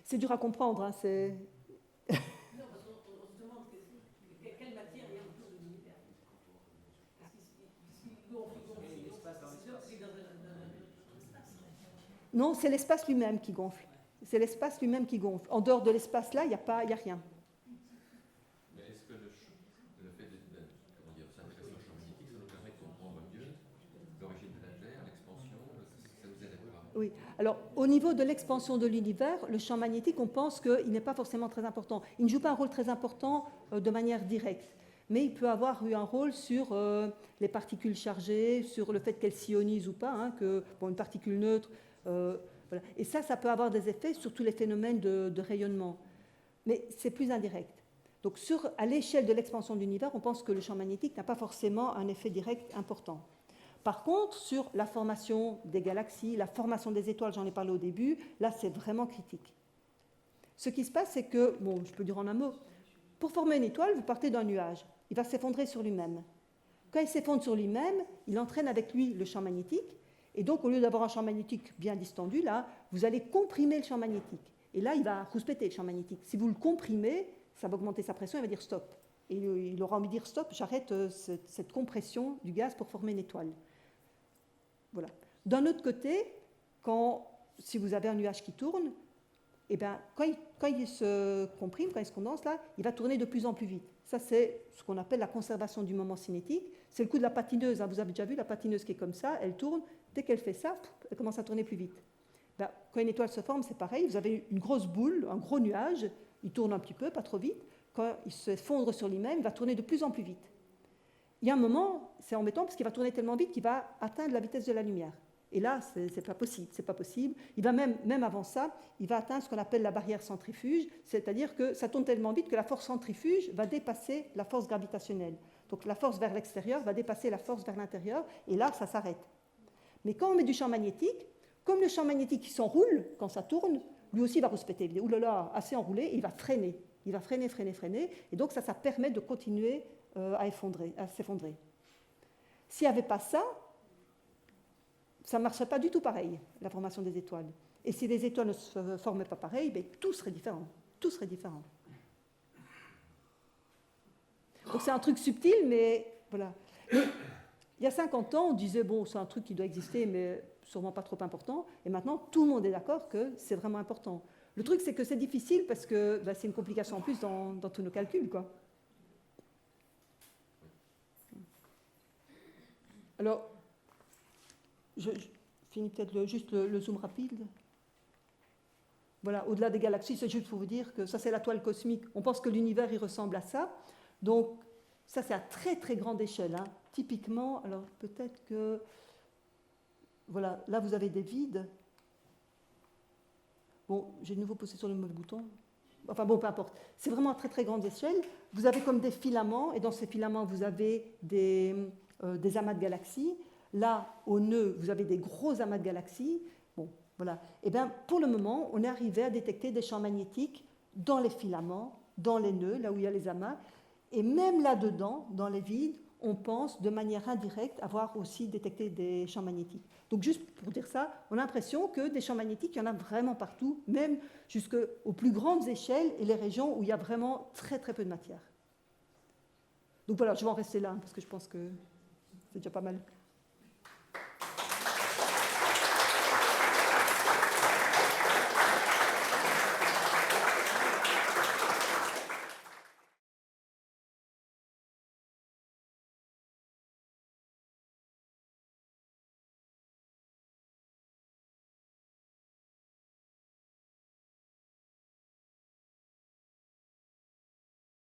C'est dur à comprendre. Hein,
Non, parce qu'on se demande quelle matière il y a autour de l'univers. S'il gonfle, c'est dans un espace.
Non, c'est l'espace lui-même qui gonfle. C'est l'espace lui-même qui gonfle. En dehors de l'espace-là, il n'y a rien.
Mais est-ce que le fait de s'intéresser au champ magnétique, ça nous permet de comprendre mieux l'origine de la Terre, l'expansion, ça nous aide à quoi?
Oui. Alors, au niveau de l'expansion de l'univers, le champ magnétique, on pense qu'il n'est pas forcément très important. Il ne joue pas un rôle très important de manière directe, mais il peut avoir eu un rôle sur les particules chargées, sur le fait qu'elles s'ionisent ou pas, hein, une particule neutre, voilà. Et ça peut avoir des effets sur tous les phénomènes de rayonnement. Mais c'est plus indirect. Donc, à l'échelle de l'expansion de l'univers, on pense que le champ magnétique n'a pas forcément un effet direct important. Par contre, sur la formation des galaxies, la formation des étoiles, j'en ai parlé au début, là, c'est vraiment critique. Ce qui se passe, c'est que, je peux dire en un mot, pour former une étoile, vous partez d'un nuage. Il va s'effondrer sur lui-même. Quand il s'effondre sur lui-même, il entraîne avec lui le champ magnétique. Et donc, au lieu d'avoir un champ magnétique bien distendu, là, vous allez comprimer le champ magnétique. Et là, il va rouspéter le champ magnétique. Si vous le comprimez, ça va augmenter sa pression, il va dire stop. Et il aura envie de dire stop, j'arrête cette compression du gaz pour former une étoile. Voilà. D'un autre côté, si vous avez un nuage qui tourne, eh bien, quand il se comprime, quand il se condense, là, il va tourner de plus en plus vite. Ça, c'est ce qu'on appelle la conservation du moment cinétique. C'est le coup de la patineuse. Hein. Vous avez déjà vu la patineuse qui est comme ça, elle tourne. Dès qu'elle fait ça, elle commence à tourner plus vite. Ben, quand une étoile se forme, c'est pareil. Vous avez une grosse boule, un gros nuage. Il tourne un petit peu, pas trop vite. Quand il s'effondre sur lui-même, il va tourner de plus en plus vite. Il y a un moment, c'est embêtant parce qu'il va tourner tellement vite qu'il va atteindre la vitesse de la lumière. Et là, c'est pas possible. Il va même avant ça, il va atteindre ce qu'on appelle la barrière centrifuge, c'est-à-dire que ça tourne tellement vite que la force centrifuge va dépasser la force gravitationnelle. Donc la force vers l'extérieur va dépasser la force vers l'intérieur, et là, ça s'arrête. Mais quand on met du champ magnétique, comme le champ magnétique qui s'enroule quand ça tourne, lui aussi va rouspéter. Il dit, oulala, assez enroulé, et il va freiner. Il va freiner, et donc ça permet de continuer à s'effondrer. S'il n'y avait pas ça, ça ne marcherait pas du tout pareil, la formation des étoiles. Et si les étoiles ne se formaient pas pareil, tout serait différent. Tout serait différent. Donc c'est un truc subtil, mais voilà. Mais, il y a 50 ans, on disait, c'est un truc qui doit exister, mais sûrement pas trop important. Et maintenant, tout le monde est d'accord que c'est vraiment important. Le truc, c'est que c'est difficile parce que c'est une complication en plus dans tous nos calculs, quoi. Alors, je finis peut-être juste le zoom rapide. Voilà, au-delà des galaxies, c'est juste pour vous dire que ça, c'est la toile cosmique. On pense que l'univers, il ressemble à ça. Donc, ça, c'est à très, très grande échelle. Hein. typiquement, alors peut-être que, voilà, là vous avez des vides. Bon, j'ai de nouveau posé sur le mauvais bouton. Enfin bon, peu importe. C'est vraiment à très très grande échelle. Vous avez comme des filaments, et dans ces filaments, vous avez des amas de galaxies. Là, au nœud, vous avez des gros amas de galaxies. Bon, voilà. Et bien, pour le moment, on est arrivé à détecter des champs magnétiques dans les filaments, dans les nœuds, là où il y a les amas. Et même là-dedans, dans les vides, on pense de manière indirecte avoir aussi détecté des champs magnétiques. Donc juste pour dire ça, on a l'impression que des champs magnétiques, il y en a vraiment partout, même jusqu'aux plus grandes échelles et les régions où il y a vraiment très très peu de matière. Donc voilà, je vais en rester là, parce que je pense que c'est déjà pas mal.